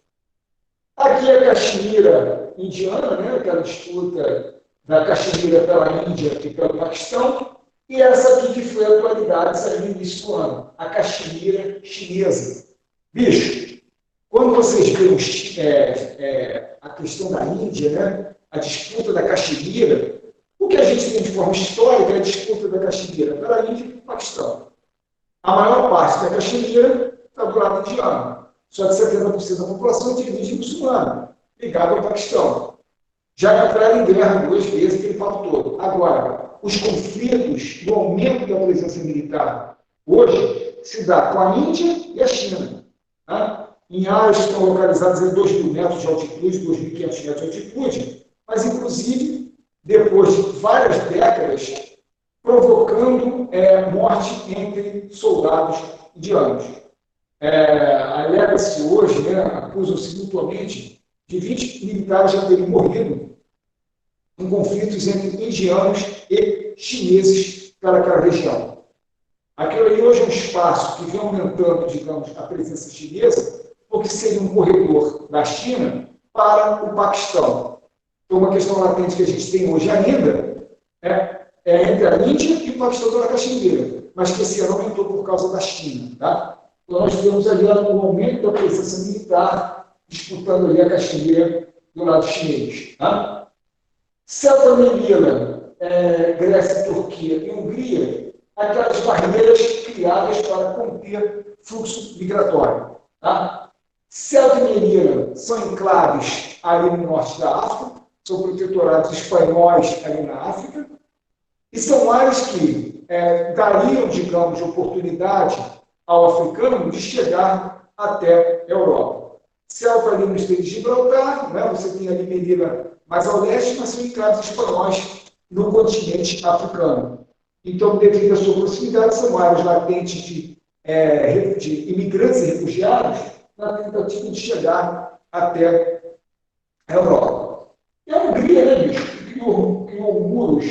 Aqui é a Caxemira indiana, né? Aquela disputa da Caxemira pela Índia e pelo Paquistão, e essa aqui que foi a atualidade, saiu no início do ano, a Caxemira chinesa. Bicho, quando vocês veem a questão da Índia, né? A disputa da Caxemira, o que a gente tem de forma histórica é a disputa da Caxemira pela Índia e pelo Paquistão. A maior parte da Caxemira está do lado indiano. Só que 70% da população é de origem muçulmana, ligada ao Paquistão. Já entraram em guerra 2 vezes aquele papo todo. Agora, os conflitos e o aumento da presença militar hoje se dá com a Índia e a China. Tá? Em áreas que estão localizadas em 2.000 metros de altitude, 2.500 metros de altitude, mas, inclusive, depois de várias décadas, provocando morte entre soldados indianos. Alega-se hoje, né, acusam-se mutuamente, de 20 militares já terem morrido em conflitos entre indianos e chineses para aquela região. Aquilo aí hoje é um espaço que vem aumentando, digamos, a presença chinesa, porque seria um corredor da China para o Paquistão. Então, uma questão latente que a gente tem hoje ainda é entre a Índia e o Paquistão pela Caxemira, mas que esse ano aumentou por causa da China. Tá? Então, nós temos ali um aumento da presença militar disputando ali a Caxemira do lado chinês. Tá? Celta Melilla, Grécia, Turquia e Hungria, aquelas barreiras criadas para conter fluxo migratório. Tá? Celta e Melilla são enclaves ali no norte da África, são protetorados espanhóis ali na África, e são áreas que dariam, digamos, oportunidade ao africano de chegar até a Europa. Celta ali no Estreito de Gibraltar, né? Você tem ali Melilla mais ao leste, mas são enclaves espanhóis no continente africano. Então, devido à sua proximidade, são áreas latentes de imigrantes e refugiados na tentativa de chegar até a Europa. E a Hungria, né, bicho, criou muros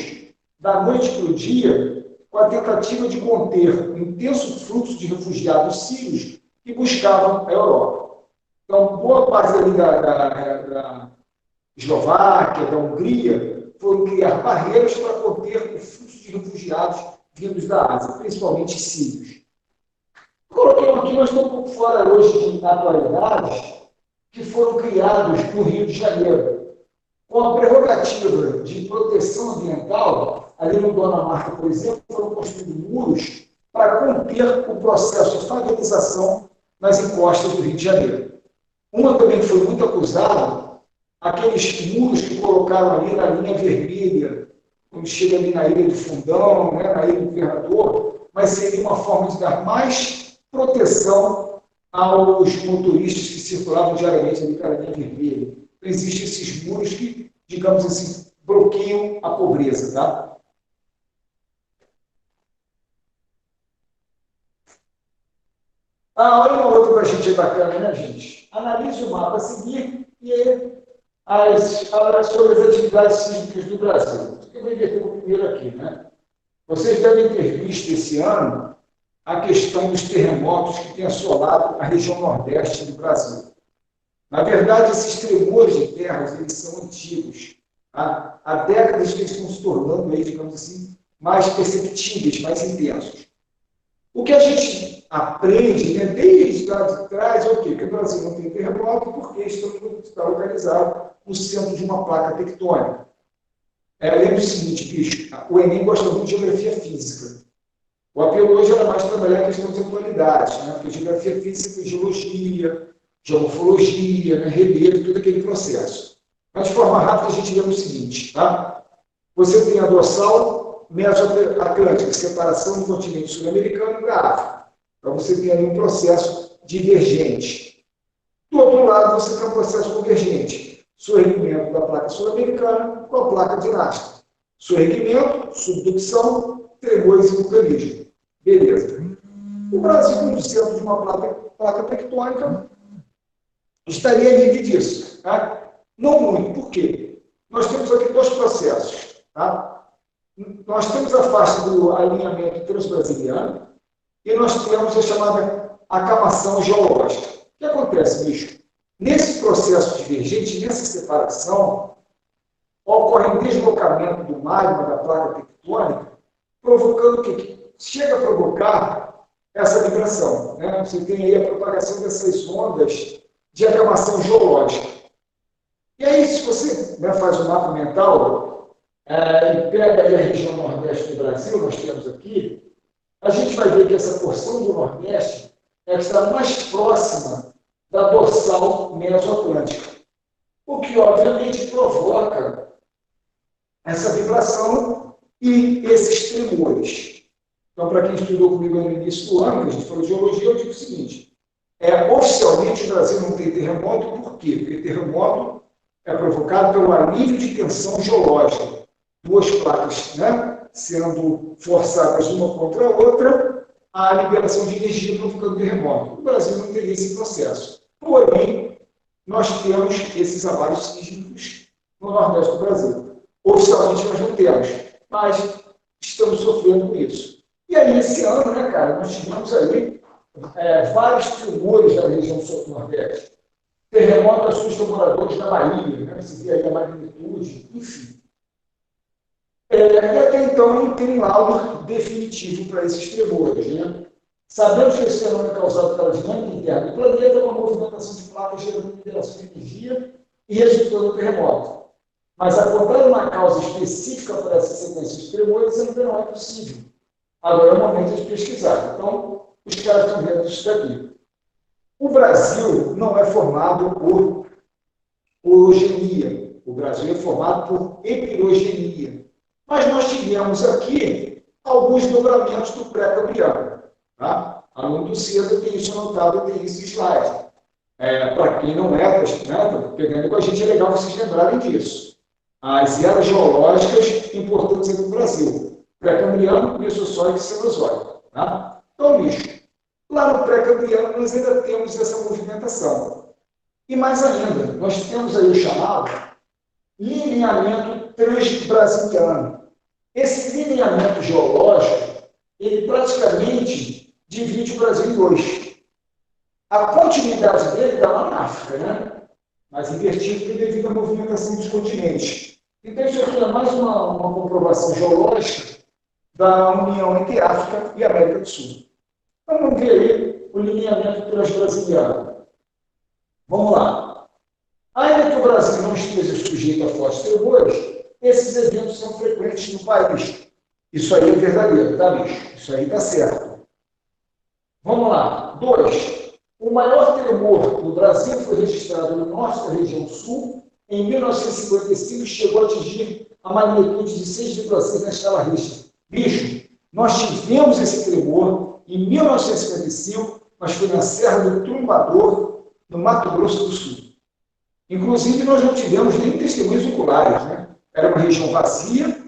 da noite para o dia com a tentativa de conter o intenso fluxo de refugiados sírios que buscavam a Europa. Então, boa parte ali da Eslováquia, da Hungria, foram criar barreiras para conter o fluxo de refugiados vindos da Ásia, principalmente sírios. Coloquei aqui, mas estou um pouco fora hoje de atualidades que foram criados no Rio de Janeiro. com a prerrogativa de proteção ambiental, ali no Dona Marta, por exemplo, foram construídos muros para conter o processo de favelização nas encostas do Rio de Janeiro. Uma também que foi muito acusada, aqueles muros que colocaram ali na linha vermelha, quando chega ali na Ilha do Fundão, né, na Ilha do Governador, mas seria uma forma de dar mais proteção aos motoristas que circulavam diariamente ali pela linha vermelha. Então, existem esses muros que, digamos assim, bloqueiam a pobreza, tá? Olha uma outra para a gente bacana, né, gente? Analise o mapa a seguir e sobre as atividades sísmicas do Brasil. Eu vou inverter o primeiro aqui, né? Vocês devem ter visto esse ano a questão dos terremotos que têm assolado a região nordeste do Brasil. Na verdade, esses tremores de terras, eles são antigos. Tá? Há décadas que eles estão se tornando, aí, digamos assim, mais perceptíveis, mais intensos. O que a gente aprende, né, desde lá de trás, é o quê? Que o Brasil não tem terremoto porque está localizado no centro de uma placa tectônica. Lembra o seguinte, bicho, o Enem gosta muito de geografia física. O apelo hoje era mais trabalhar a questão de atualidades, né? Porque geografia física é geologia, geomorfologia, né? Relevo, todo aquele processo. Mas de forma rápida a gente lembra o seguinte, tá? Você tem a dorsal mesoatlântica, separação do continente sul-americano da África. Então você tem ali um processo divergente. Do outro lado, você tem um processo convergente. Surgimento da placa sul-americana com a placa dinástica. Surgimento, subducção, tremores e vulcanismo. Beleza. O Brasil, no centro de uma placa tectônica, estaria livre disso. Tá? Não muito. Por quê? Nós temos aqui dois processos. Tá? Nós temos a faixa do alinhamento transbrasiliano e nós temos a chamada acamação geológica. O que acontece, bicho? Nesse processo divergente, nessa separação, ocorre um deslocamento do magma da placa tectônica, provocando o quê? Chega a provocar essa vibração. Né? Você tem aí a propagação dessas ondas de acamação geológica. E aí, se você, né, faz um mapa mental e pega aí a região nordeste do Brasil, nós temos aqui, a gente vai ver que essa porção do nordeste é que está mais próxima da dorsal mesoatlântica, o que, obviamente, provoca essa vibração e esses tremores. Então, para quem estudou comigo no início do ano, que a gente falou de geologia, eu digo o seguinte, oficialmente o Brasil não tem terremoto, por quê? Porque terremoto é provocado pelo alívio de tensão geológica. Duas placas, né, sendo forçadas uma contra a outra, a liberação de energia provocando terremoto. O Brasil não teria esse processo. Porém, nós temos esses abalos sísmicos no Nordeste do Brasil. Oficialmente nós não temos, mas estamos sofrendo com isso. E aí, esse ano, né, cara, nós tivemos aí vários tremores da região sul-nordeste. Terremoto assusta moradores da Bahia, né? Você vê aí a magnitude, enfim. E até então não tem laudo definitivo para esses tremores, né? Sabemos que esse fenômeno é causado pela dinâmica interna do planeta, uma movimentação de placas gerando liberação de energia e resultando no terremoto. Mas apontar uma causa específica para essa sequência de tremores ainda não é possível. Agora é o momento de pesquisar. Então, os caras estão vendo isso daqui. O Brasil não é formado por orogenia. O Brasil é formado por epirogenia. Mas nós tivemos aqui alguns dobramentos do pré-cambriano. Tá? Aluno do cedo tem isso anotado, tem esse slide. Para quem não é, né, pegando com a gente, é legal vocês lembrarem disso. As eras geológicas importantes aqui no Brasil. Pré-cambriano, Mesozoico e Cenozoico. Tá? Então, bicho, lá no pré-cambriano nós ainda temos essa movimentação. E mais ainda, nós temos aí o chamado lineamento transbrasiliano. Esse lineamento geológico, ele praticamente divide o Brasil em dois. A continuidade dele está lá na África, né? Mas invertido devido à movimentação dos continentes. Então, isso aqui é mais uma comprovação geológica da união entre África e América do Sul. Então, vamos ver aí o lineamento transbrasiliano. Vamos lá. Ainda que o Brasil não esteja coisas sujeitas a fortes tremores, esses eventos são frequentes no país. Isso aí é verdadeiro, tá, bicho? Isso aí tá certo. Vamos lá. 2. O maior tremor no Brasil foi registrado no norte da região sul, em 1955, chegou a atingir a magnitude de 6,6 na escala Richter. Bicho, nós tivemos esse tremor em 1955, mas foi na Serra do Trumbador, no Mato Grosso do Sul. Inclusive, nós não tivemos nem testemunhos oculares, né? Era uma região vazia,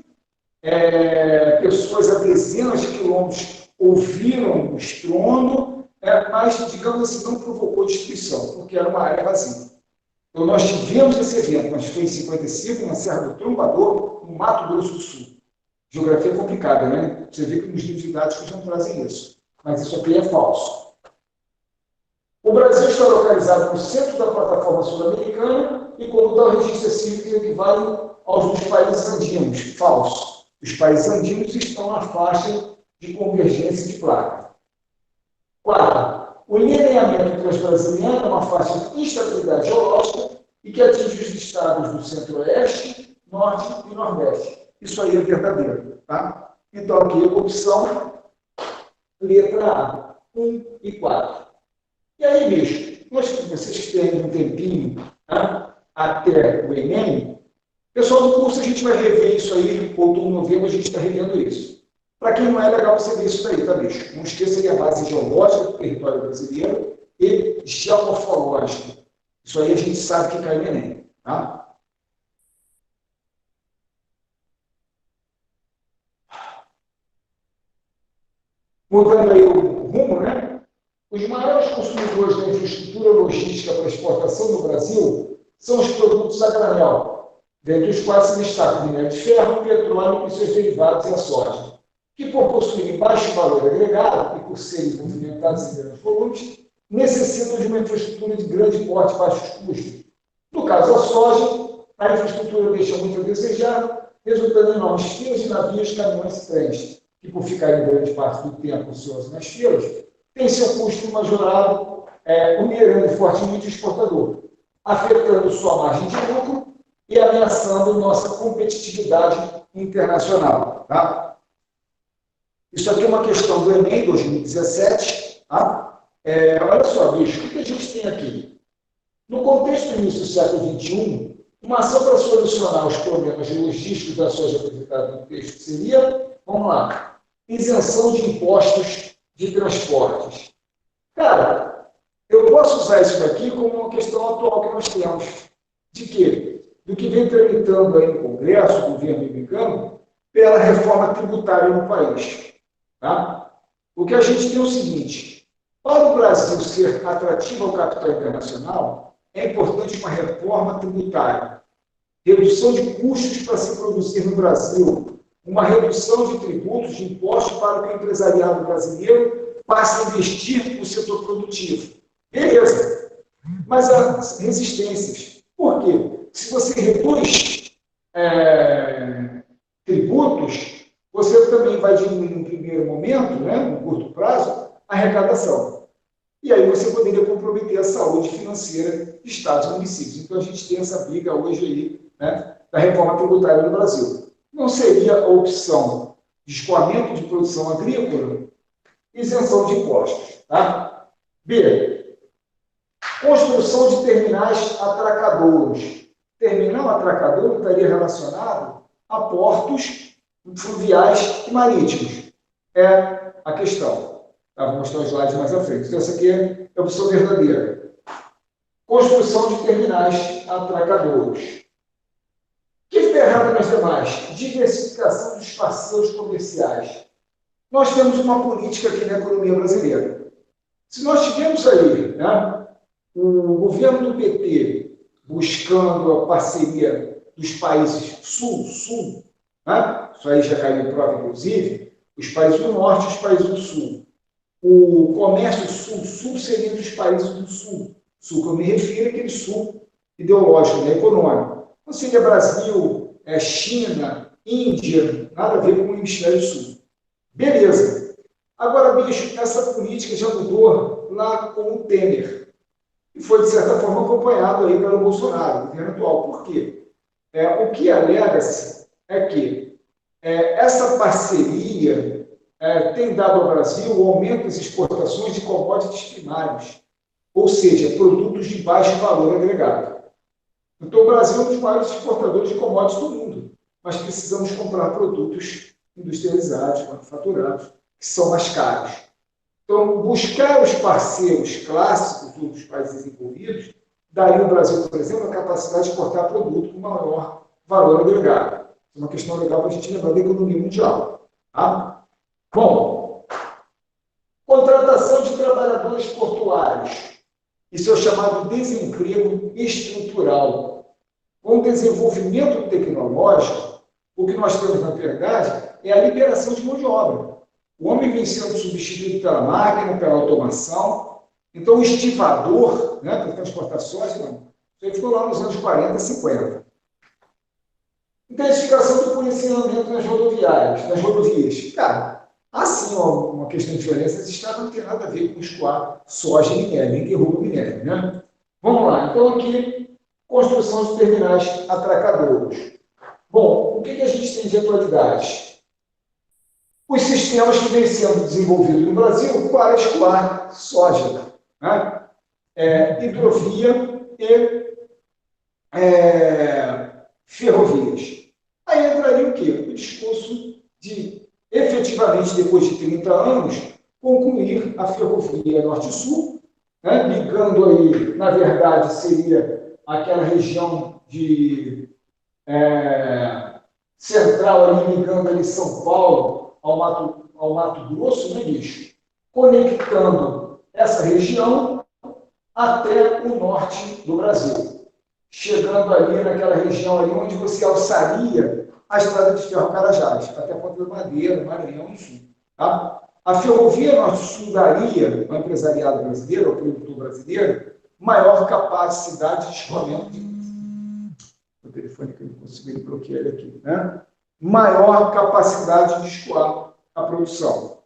pessoas a dezenas de quilômetros ouviram o estrondo, mas, digamos assim, não provocou destruição, porque era uma área vazia. Então, nós tivemos esse evento, mas foi em 55, na Serra do Trombador, no Mato Grosso do Sul. Geografia complicada, né? Você vê que nos livros didáticos não trazem isso. Mas isso aqui é falso. O Brasil está localizado no centro da plataforma sul-americana e, como tal, o registro cívico equivale aos dos países andinos. Falso. Os países andinos estão na faixa de convergência de placa. 4. O lineamento transbrasiliano é uma faixa de instabilidade geológica e que atinge os estados do centro-oeste, norte e nordeste. Isso aí é verdadeiro, tá? Então, aqui, opção, letra A, 1 e 4. E aí, bicho, vocês que têm um tempinho, tá? Até o Enem, pessoal do curso, a gente vai rever isso aí, outubro, novembro, a gente está revendo isso. Para quem não é legal você ver isso daí, tá, bicho? Não esqueça que a base geológica do território brasileiro e geomorfológica. Isso aí a gente sabe que cai no Enem, tá? Mudando aí o rumo, né? Os maiores consumidores da infraestrutura logística para exportação no Brasil são os produtos a granel, dentre os quais se destaca o minério de ferro, o petróleo e seus derivados e a soja, que, por possuírem baixo valor agregado e por serem movimentados em grandes volumes, necessitam de uma infraestrutura de grande porte e baixos custos. No caso da soja, a infraestrutura deixa muito a desejar, resultando em enormes filas de navios, caminhões e trens, que, por ficarem grande parte do tempo ociosos nas filas, têm seu custo majorado, onerando fortemente o exportador, afetando sua margem de lucro e ameaçando nossa competitividade internacional. Tá? Isso aqui é uma questão do Enem 2017. Tá? Olha só, bicho, o que a gente tem aqui? No contexto do início do século XXI, uma ação para solucionar os problemas logísticos da soja apresentada no texto seria, vamos lá, isenção de impostos de transportes. Cara, eu posso usar isso daqui como uma questão atual que nós temos. De quê? Do que vem tramitando aí no Congresso, o governo americano, pela reforma tributária no país. Tá? O que a gente tem é o seguinte: para o Brasil ser atrativo ao capital internacional, é importante uma reforma tributária, redução de custos para se produzir no Brasil, uma redução de tributos, de impostos para que o empresariado brasileiro passe a investir no setor produtivo. Beleza. Mas há resistências. Por quê? Se você reduz tributos, você também vai diminuir no primeiro momento, né, no curto prazo, a arrecadação. E aí você poderia comprometer a saúde financeira de estados e municípios. Então a gente tem essa briga hoje aí, né, da reforma tributária no Brasil. Não seria a opção de escoamento de produção agrícola, isenção de impostos. Tá? B. Construção de terminais atracadouros. Terminal atracadouro estaria relacionado a portos fluviais e marítimos. É a questão. Tá? Vou mostrar os slides mais à frente. Então, essa aqui é a opção verdadeira. Construção de terminais atracadouros. O que está errado nas demais? Diversificação dos parceiros comerciais. Nós temos uma política aqui na economia brasileira. Se nós tivermos aí, né, o governo do PT buscando a parceria dos países sul-sul, né, isso aí já caiu em prova, inclusive, os países do norte e os países do sul. O comércio sul-sul seria dos países do sul. Sul que eu me refiro é aquele sul ideológico, né, econômico. Não seria Brasil, China, Índia, nada a ver com o hemisfério sul. Beleza. Agora, bicho, essa política já mudou lá com o Temer. e foi, de certa forma, acompanhado aí pelo Bolsonaro, o governo atual. Por quê? O que alega-se é que essa parceria tem dado ao Brasil o aumento das exportações de commodities primários, ou seja, produtos de baixo valor agregado. Então, o Brasil é um dos maiores exportadores de commodities do mundo, mas precisamos comprar produtos industrializados, manufaturados, que são mais caros. Então, buscar os parceiros clássicos dos países desenvolvidos daria ao Brasil, por exemplo, a capacidade de exportar produto com maior valor agregado. É uma questão legal para a gente lembrar da economia mundial. Tá? Bom, contratação de trabalhadores portuários. Isso é o chamado desemprego estrutural. Com o desenvolvimento tecnológico, o que nós temos, na verdade, é a liberação de mão de obra. O homem vem sendo substituído pela máquina, pela automação. Então, o estivador, né, para transportar soja, não. Isso ficou lá nos anos 40, 50. Intensificação do policiamento nas rodovias. Cara, assim, uma questão de violência, esse Estado não tem nada a ver com escoar soja e minério, nem derruba minério, né? Vamos lá. Então, aqui, construção de terminais atracadouros. Bom, o que a gente tem de atualidade? Os sistemas que vêm sendo desenvolvidos no Brasil para escoar soja, né? Hidrovia e ferrovias. Aí entraria o quê? O discurso de, efetivamente, depois de 30 anos, concluir a ferrovia Norte-Sul, né? Ligando aí, na verdade, seria aquela região de central, ali, ligando ali São Paulo ao Mato Grosso, né, bicho? Conectando essa região até o norte do Brasil, chegando ali naquela região ali onde você alçaria a estrada de ferro Carajás, até Ponta da Madeira, Maranhão, enfim. Tá? A ferrovia Norte-Sul daria ao empresariado brasileiro, ao produtor brasileiro, maior capacidade de escoamento de... O telefone que eu não consigo bloquear ele aqui, né? Maior capacidade de escoar a produção.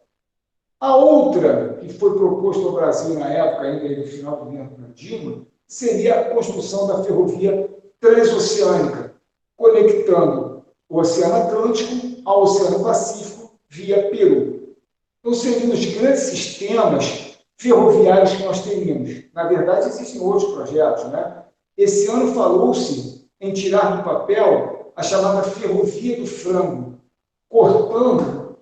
A outra, que foi proposta ao Brasil na época, ainda no final do governo Dilma, seria a construção da ferrovia transoceânica, conectando o Oceano Atlântico ao Oceano Pacífico via Peru. Então, seriam os grandes sistemas ferroviários que nós teríamos. Na verdade, existem outros projetos, né? Esse ano falou-se em tirar do papel a chamada Ferrovia do Frango, cortando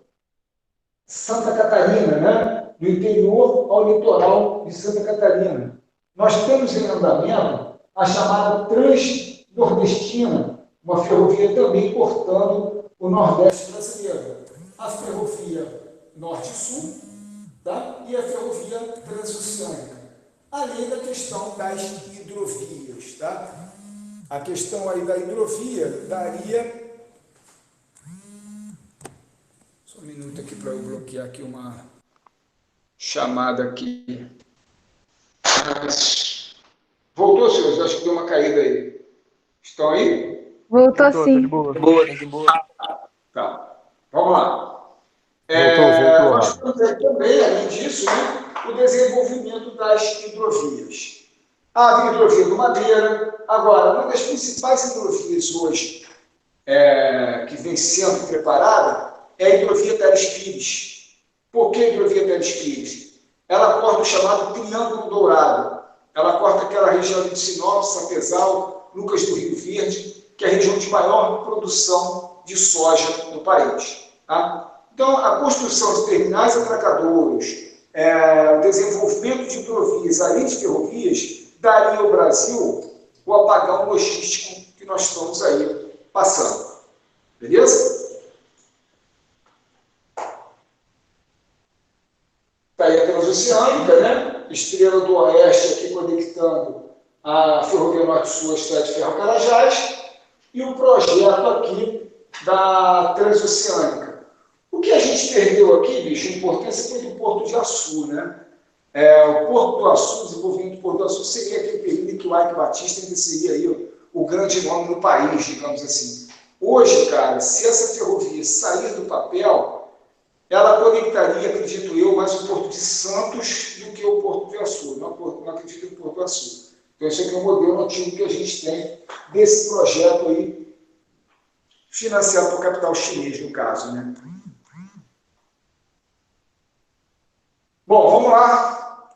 Santa Catarina, né? Do interior ao litoral de Santa Catarina. Nós temos em andamento a chamada Transnordestina, uma ferrovia também cortando o Nordeste brasileiro. A ferrovia Norte-Sul, tá? E a ferrovia transoceânica. Além da questão das hidrovias, tá? A questão aí da hidrovia daria... Só um minuto aqui para eu bloquear aqui uma chamada aqui. Mas... Voltou, senhores? Acho que deu uma caída aí. Estão aí? Voltou sim. Tá de boa, tá de boa. Tá. Vamos lá. Voltou. Nós temos aí também, além disso, né, o desenvolvimento das hidrovias. A hidrovia do Madeira. Agora, uma das principais hidrovias hoje que vem sendo preparada é a hidrovia Teles Pires. Por que a hidrovia Teles Pires? Ela corta o chamado Triângulo Dourado. Ela corta aquela região de Sinop, Sapezal, Lucas do Rio Verde, que é a região de maior produção de soja no país. Tá? Então, a construção de terminais atracadouros, o desenvolvimento de hidrovias, além de ferrovias, daria ao Brasil o apagão logístico que nós estamos aí passando. Beleza? Está aí a transoceânica, né? Estrela do Oeste aqui conectando a Ferrovia Norte-Sul à Estrada de Ferro Carajás e o projeto aqui da transoceânica. O que a gente perdeu aqui, bicho, a importância foi do Porto de Açu, né? O Porto do Açu, o desenvolvimento do Porto do Açu seria aquele período em que o Ike Batista ainda seria aí o grande nome no país, digamos assim. Hoje, cara, se essa ferrovia sair do papel, ela conectaria, acredito eu, mais o Porto de Santos do que o Porto de Açu. Não acredito no Porto de Açu. Então, esse aqui é o modelo antigo que a gente tem desse projeto aí, financiado por capital chinês, no caso, né? Bom, vamos lá.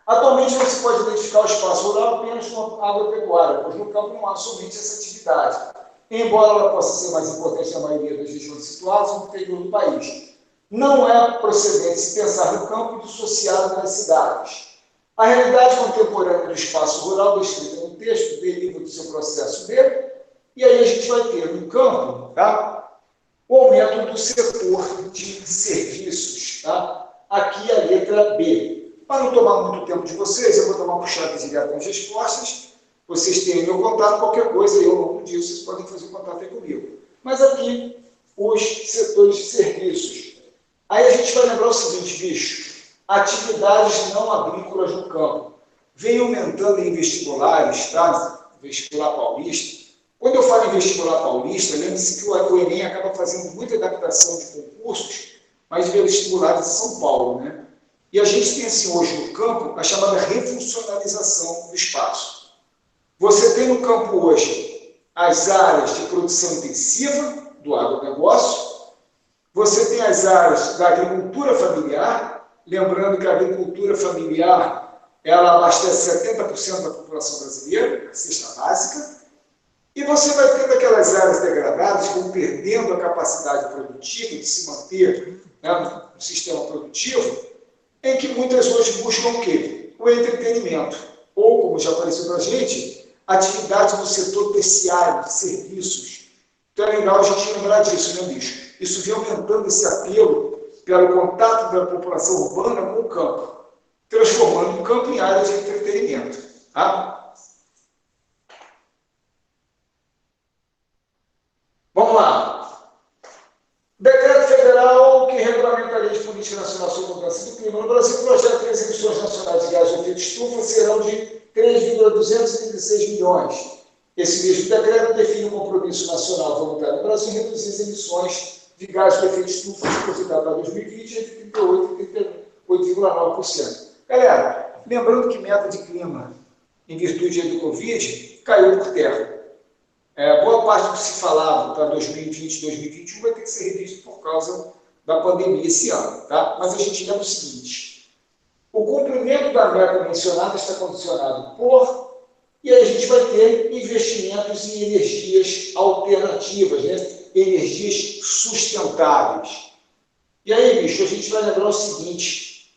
Atualmente não se pode identificar o espaço rural apenas com agropecuária, pois no campo não há somente essa atividade, embora ela possa ser mais importante na maioria das regiões situadas no interior do país. Não é procedente se pensar no campo dissociado das cidades. A realidade contemporânea do espaço rural descrita no texto deriva do seu processo B, e aí a gente vai ter no campo, tá, o aumento do setor de serviços. Tá? Aqui a letra B. Para não tomar muito tempo de vocês, eu vou dar uma puxada direta nas respostas. Vocês têm meu contato, qualquer coisa, eu ao longo disso, vocês podem fazer contato aí comigo. Mas aqui, os setores de serviços. Aí a gente vai lembrar o seguinte, bicho, atividades não agrícolas no campo. Vem aumentando em vestibulares, tá? Vestibular paulista. Quando eu falo em vestibular paulista, lembre-se que o Enem acaba fazendo muita adaptação de concursos, mas de vestibulares de São Paulo, né? E a gente tem assim hoje no campo a chamada refuncionalização do espaço. Você tem no campo hoje as áreas de produção intensiva do agronegócio, você tem as áreas da agricultura familiar, lembrando que a agricultura familiar ela abastece 70% da população brasileira, a cesta básica, e você vai tendo aquelas áreas degradadas que vão perdendo a capacidade produtiva de se manter, né, no sistema produtivo, em que muitas hoje buscam o quê? O entretenimento. Ou, como já apareceu para a gente, atividades do setor terciário, de serviços. Então é legal a gente lembrar disso, né, bicho? Isso vem aumentando esse apelo pelo contato da população urbana com o campo, transformando o campo em área de entretenimento. Tá? Vamos lá. Decreto federal que regulamenta a Lei de Política Nacional sobre Mudança do Clima no Brasil projeta que as emissões nacionais de gás de efeito estufa serão de 3,236 milhões. Esse mesmo decreto define um compromisso nacional voluntário no Brasil em reduzir as emissões de gás de efeito estufa projetado para 2020 entre 38% e 38,9%. Galera, lembrando que meta de clima, em virtude do Covid, caiu por terra. Boa parte do que se falava para 2020 e 2021 vai ter que ser revisto por causa da pandemia esse ano. Tá? Mas a gente lembra o seguinte, o cumprimento da meta mencionada está condicionado por, e aí a gente vai ter investimentos em energias alternativas, né? Energias sustentáveis. E aí, bicho, a gente vai lembrar o seguinte,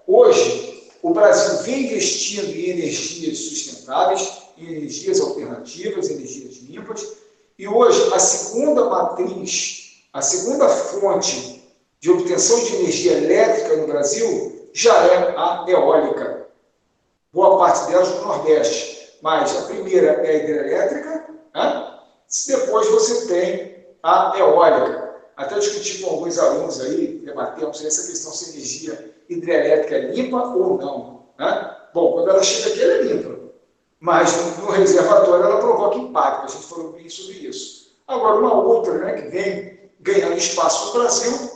hoje o Brasil vem investindo em energias sustentáveis, em energias alternativas, energias limpas, e hoje a segunda matriz, a segunda fonte de obtenção de energia elétrica no Brasil já é a eólica. Boa parte delas no Nordeste, mas a primeira é a hidrelétrica, né? Depois você tem a eólica. Até discuti com alguns alunos aí, debatemos essa questão se a energia hidrelétrica é limpa ou não. Né? Bom, quando ela chega aqui, ela é limpa. Mas no reservatório ela provoca impacto, a gente falou bem sobre isso. Agora, uma outra, né, que vem ganhando espaço no Brasil,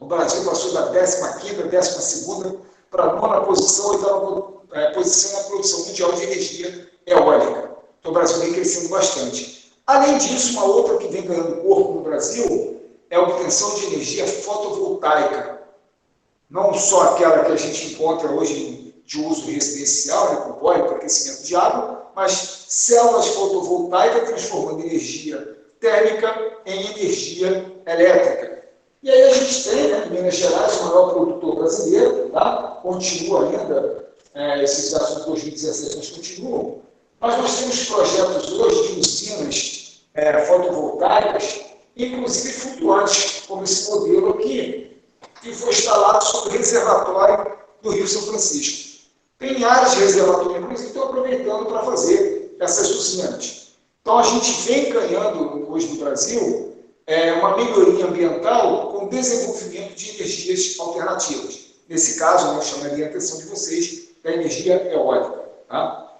o Brasil passou da 15ª, 12ª para a 9ª posição, 8ª posição na produção mundial de energia eólica. Então o Brasil vem crescendo bastante. Além disso, uma outra que vem ganhando corpo no Brasil é a obtenção de energia fotovoltaica. Não só aquela que a gente encontra hoje de uso residencial, né, com boia para aquecimento de água, mas células fotovoltaicas transformando energia térmica em energia elétrica. E aí a gente tem, né, em Minas Gerais, o maior produtor brasileiro, tá? Continua ainda, esses dados de 2017 mas continuam, mas nós temos projetos hoje de usinas fotovoltaicas, inclusive flutuantes, como esse modelo aqui, que foi instalado sobre o reservatório do Rio São Francisco. Tem áreas de reservatório, inclusive, estão aproveitando para fazer essas usinas. Então, a gente vem ganhando, hoje no Brasil, uma melhoria ambiental com desenvolvimento de energias alternativas. Nesse caso, eu chamaria a atenção de vocês da energia eólica. Tá?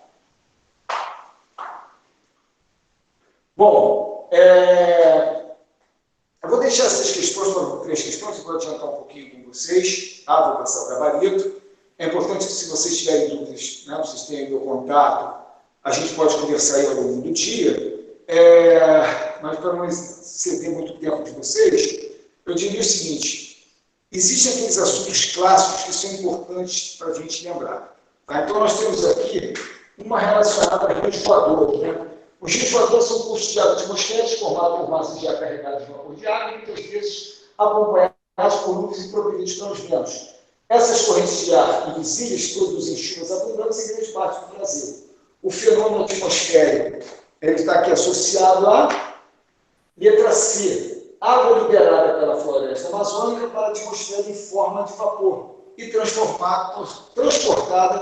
Bom, eu vou deixar essas questões para as questões, eu vou adiantar um pouquinho com vocês, tá? Vou passar o gabarito. É importante que, se vocês tiverem dúvidas, né, vocês tenham meu contato, a gente pode conversar aí ao longo do dia, mas para não exceder muito tempo de vocês, eu diria o seguinte: existem aqueles assuntos clássicos que são importantes para a gente lembrar. Tá? Então, nós temos aqui uma relacionada a rios voadores. Né? Os rios voadores são cursos de água atmosféricos formados por massas de ar carregadas de vapor de água, e muitas vezes acompanhados por nuvens e provenientes pelos ventos. Essas correntes de ar invisíveis produzem chuvas abundantes em grande parte do Brasil. O fenômeno atmosférico está aqui associado a letra C, água liberada pela floresta amazônica para a atmosfera em forma de vapor e transportada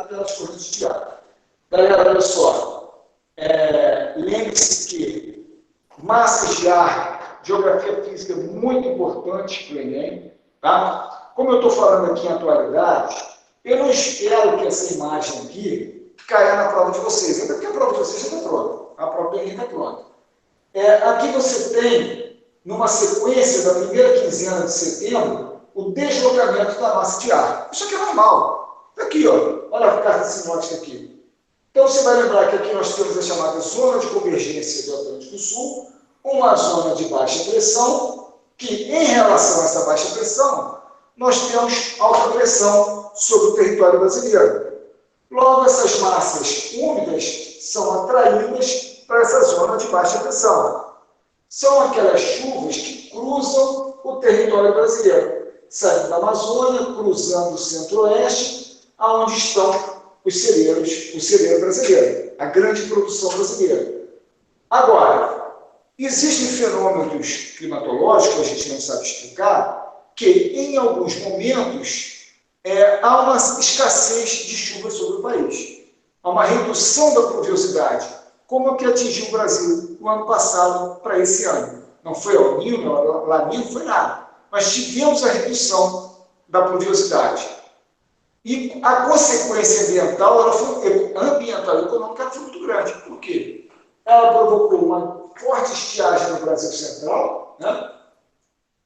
pelas correntes de ar. Galera, olha só, lembre-se que massas de ar, geografia física é muito importante para o Enem, tá? Como eu estou falando aqui em atualidade, eu não espero que essa imagem aqui caia na prova de vocês, até porque a prova de vocês já está pronta, a prova do Enem está pronta. Aqui você tem, numa sequência da primeira quinzena de setembro, o deslocamento da massa de ar. Isso aqui é normal. Está aqui, ó. Olha a carta sinótica aqui. Então você vai lembrar que aqui nós temos a chamada zona de convergência do Atlântico Sul, uma zona de baixa pressão, que em relação a essa baixa pressão, nós temos alta pressão sobre o território brasileiro. Logo, essas massas úmidas são atraídas para essa zona de baixa pressão. São aquelas chuvas que cruzam o território brasileiro, saindo da Amazônia, cruzando o centro-oeste, aonde estão os celeiros, o celeiro brasileiro, a grande produção brasileira. Agora, existem fenômenos climatológicos, a gente não sabe explicar, que em alguns momentos há uma escassez de chuva sobre o país. Há uma redução da pluviosidade, como a que atingiu o Brasil no ano passado para esse ano. Não foi El Niño, La Niña, não foi nada. Mas tivemos a redução da pluviosidade. E a consequência ambiental, ambiental e econômica, ela foi muito grande. Por quê? Ela provocou uma forte estiagem no Brasil Central, né?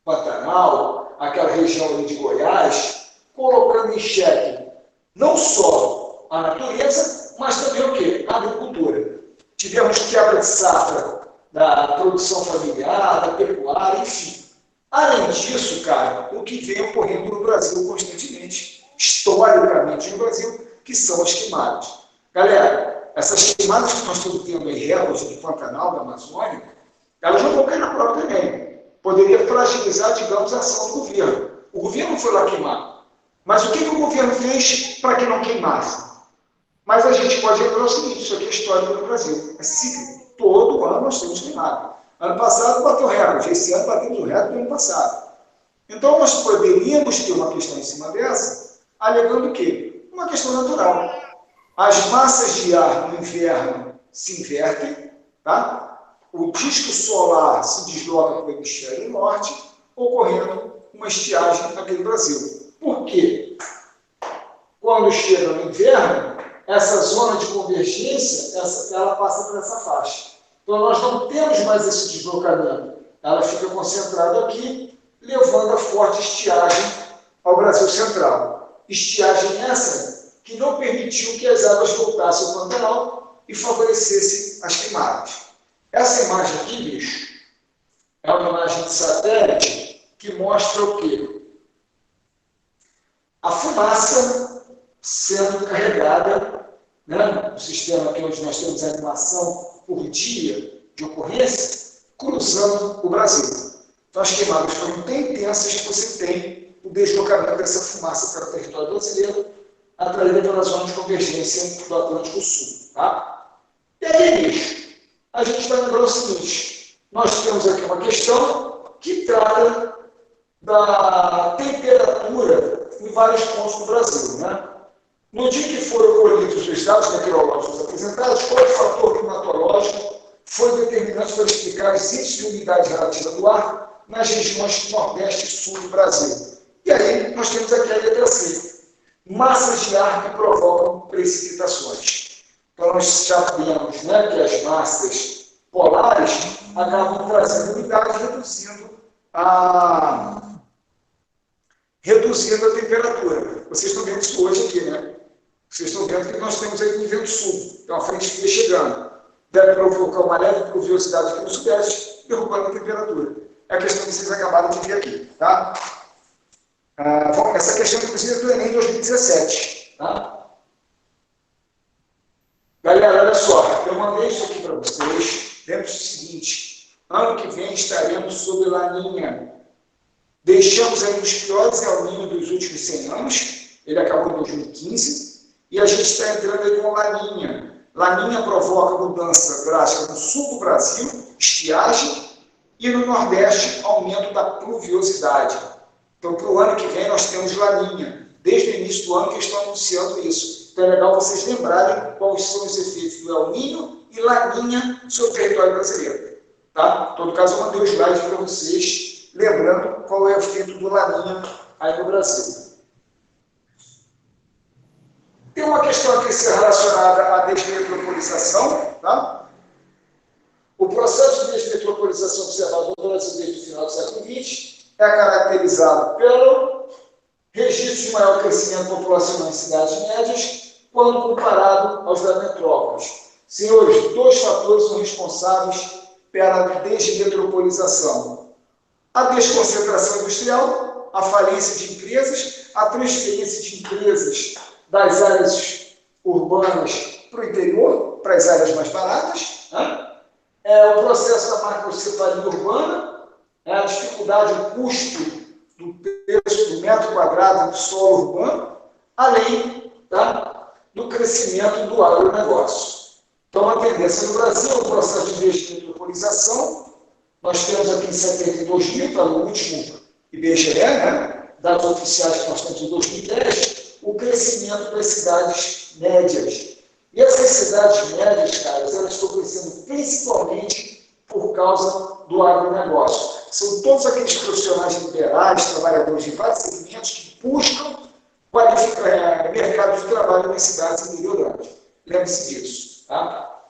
Pantanal, aquela região ali de Goiás, colocando em xeque não só a natureza, mas também o quê? A agricultura. Tivemos quebra de safra da produção familiar, da pecuária, enfim. Além disso, cara, o que vem ocorrendo no Brasil constantemente, historicamente no Brasil, que são as queimadas. Galera, essas queimadas que nós estamos tendo em recordes do Pantanal, da Amazônia, elas não vão cair na prova também. Poderia fragilizar, digamos, a ação do governo. O governo foi lá queimar. Mas o que o governo fez para que não queimasse? Mas a gente pode lembrar o seguinte: isso aqui é histórico no Brasil. É cíclico. Todo ano nós temos queimado. Ano passado bateu recorde. Esse ano batemos o recorde do ano passado. Então nós poderíamos ter uma questão em cima dessa, alegando o quê? Uma questão natural. As massas de ar no inverno se invertem, tá? O disco solar se desloca para o hemisfério norte, ocorrendo uma estiagem aqui no Brasil. Por quê? Quando chega no inverno, essa zona de convergência, ela passa por essa faixa. Então, nós não temos mais esse deslocamento. Ela fica concentrada aqui, levando a forte estiagem ao Brasil Central. Estiagem essa que não permitiu que as águas voltassem ao Pantanal e favorecessem as queimadas. Essa imagem aqui, bicho, é uma imagem de satélite que mostra o quê? A fumaça sendo carregada, né, no sistema aqui onde nós temos a animação por dia de ocorrência, cruzando o Brasil. Então, as queimadas foram tão intensas que você tem o deslocamento dessa fumaça para o território brasileiro, atraída pela zona de convergência do Atlântico Sul. Tá? E aí, bicho, a gente vai lembrar o seguinte: nós temos aqui uma questão que trata da temperatura em vários pontos do Brasil. Né? No dia que foram colhidos os dados meteorológicos apresentados, qual fator climatológico foi determinante para explicar os índices de umidade relativa do ar nas regiões nordeste e sul do Brasil? E aí nós temos aqui a letra C: massas de ar que provocam precipitações. Então, nós sabemos, né, que as massas polares acabam trazendo umidade, reduzindo a reduzindo a temperatura. Vocês estão vendo isso hoje aqui, né? Vocês estão vendo que nós temos aí um vento sul, então a frente fria chegando. Deve provocar uma leve pluviosidade aqui no sudeste, derrubando a temperatura. É a questão que vocês acabaram de ver aqui, tá? Essa questão, inclusive, é do Enem 2017, tá? Galera, olha só, eu mandei isso aqui para vocês. Lembre-se do seguinte, ano que vem estaremos sob Laninha. Deixamos aí os piores El Niño dos últimos 100 anos, ele acabou em 2015, e a gente está entrando aí com Laninha. Laninha provoca mudança drástica no sul do Brasil, estiagem, e no Nordeste, aumento da pluviosidade. Então, para o ano que vem, nós temos Laninha. Desde o início do ano que eu estou anunciando isso. Então, é legal vocês lembrarem quais são os efeitos do El Niño e Laninha sobre o território brasileiro. Tá? Em todo caso, eu mandei o slide para vocês, lembrando qual é o efeito do Laninha aí no Brasil. Tem uma questão aqui relacionada à desmetropolização. Tá? O processo de desmetropolização observado no Brasil desde o final do século XX é caracterizado pelo registro de maior crescimento populacional em cidades médias quando comparado aos da metrópoles. Senhores, 2 fatores são responsáveis pela desmetropolização: a desconcentração industrial, a falência de empresas, a transferência de empresas das áreas urbanas para o interior, para as áreas mais baratas, né? O processo da macrocefalia urbana, a dificuldade, o custo do preço do metro quadrado do solo urbano, além, tá, do crescimento do agronegócio. Então, a tendência no Brasil é um processo de desmetropolização. Nós temos aqui em 72 mil, está no último IBGE, né, dados oficiais que nós temos em 2010, o crescimento das cidades médias. E essas cidades médias, caras, elas estão crescendo principalmente por causa do agronegócio. São todos aqueles profissionais liberais, trabalhadores de vários segmentos que buscam mercado de trabalho nas cidades interioranas. Lembre-se disso. Tá?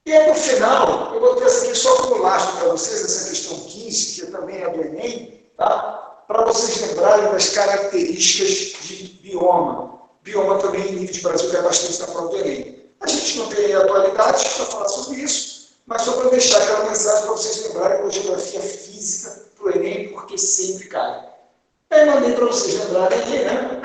E aí, no final, eu vou ter essa aqui só como lastro para vocês, essa questão 15, que também é do Enem, tá? Para vocês lembrarem das características de bioma. Bioma também, em nível de Brasil, que é bastante na prova do Enem. A gente não tem atualidade para falar sobre isso, mas só para deixar aquela mensagem para vocês lembrarem da geografia física para o Enem, porque sempre cai. Aí mandei para vocês lembrarem aqui, né?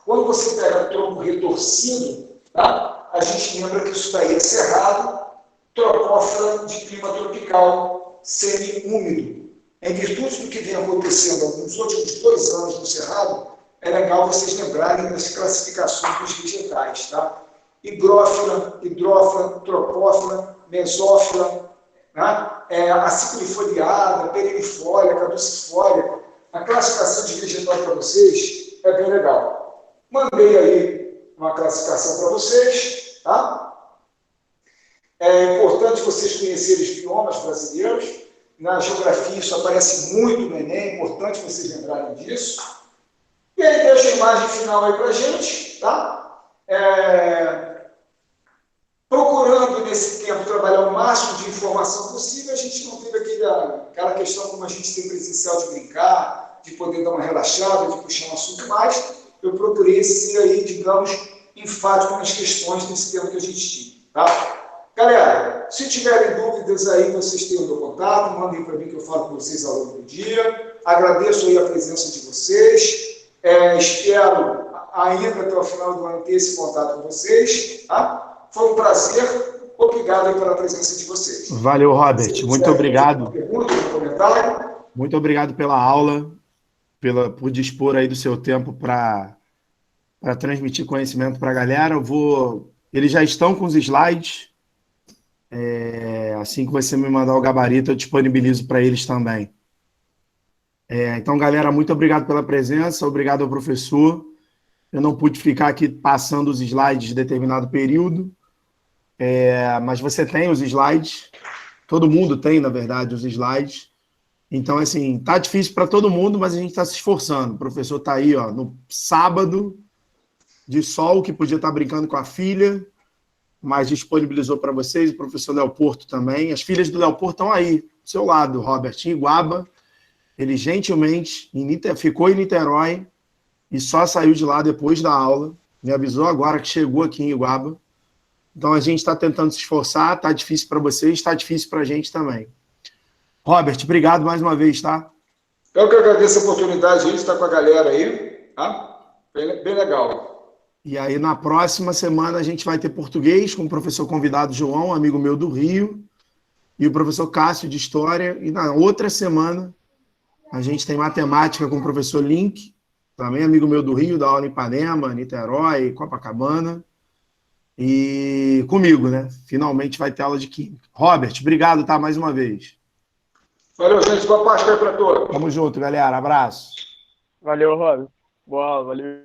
Quando você pega tronco retorcido, tá? A gente lembra que isso daí é cerrado, tropófila de clima tropical, semi-úmido. Em virtude do que vem acontecendo nos últimos 2 anos no Cerrado, é legal vocês lembrarem das classificações dos vegetais, tá? Higrófila, hidrófila, tropófila, mesófila, né? Aciclifoliada, perennifólia, caducifólia. A classificação de vegetal para vocês é bem legal. Mandei aí uma classificação para vocês, tá? É importante vocês conhecerem os biomas brasileiros. Na geografia isso aparece muito no Enem, é importante vocês lembrarem disso. E aí deixa a imagem final aí para a gente, tá? Procurando nesse tempo trabalhar o máximo de informação possível, a gente não teve aquela questão como a gente tem presencial de brincar, de poder dar uma relaxada, de puxar um assunto mais. Eu procurei ser aí, digamos, enfático nas questões nesse tempo que a gente tinha, tá? Galera, se tiverem dúvidas aí, vocês têm o meu contato, mandem para mim que eu falo com vocês ao longo do dia. Agradeço aí a presença de vocês. Espero ainda até o final do ano ter esse contato com vocês. Tá? Foi um prazer. Obrigado aí pela presença de vocês. Valeu, Robert. Muito obrigado. Pergunta, comentário? Muito obrigado pela aula, por dispor aí do seu tempo para transmitir conhecimento para a galera. Eles já estão com os slides. Assim que você me mandar o gabarito, eu disponibilizo para eles também. Então, galera, muito obrigado pela presença, obrigado ao professor. Eu não pude ficar aqui passando os slides de determinado período, mas você tem os slides, todo mundo tem, na verdade, os slides. Então, assim, tá difícil para todo mundo, mas a gente está se esforçando. O professor está aí, ó, no sábado de sol, que podia estar brincando com a filha, mas disponibilizou para vocês, o professor Léo Porto também. As filhas do Léo Porto estão aí, do seu lado, Robert, em Iguaba. Ele gentilmente ficou em Niterói e só saiu de lá depois da aula. Me avisou agora que chegou aqui em Iguaba. Então a gente está tentando se esforçar, está difícil para vocês, está difícil para a gente também. Robert, obrigado mais uma vez, tá? Eu que agradeço a oportunidade de estar com a galera aí, tá? Bem legal. E aí na próxima semana a gente vai ter português com o professor convidado João, amigo meu do Rio, e o professor Cássio de História. E na outra semana a gente tem matemática com o professor Link, também amigo meu do Rio, da aula em Ipanema, Niterói, Copacabana. E comigo, né? Finalmente vai ter aula de Química. Robert, obrigado, tá? Mais uma vez. Valeu, gente. Boa Páscoa aí para todos. Tamo junto, galera. Abraço. Valeu, Rob. Boa aula, valeu.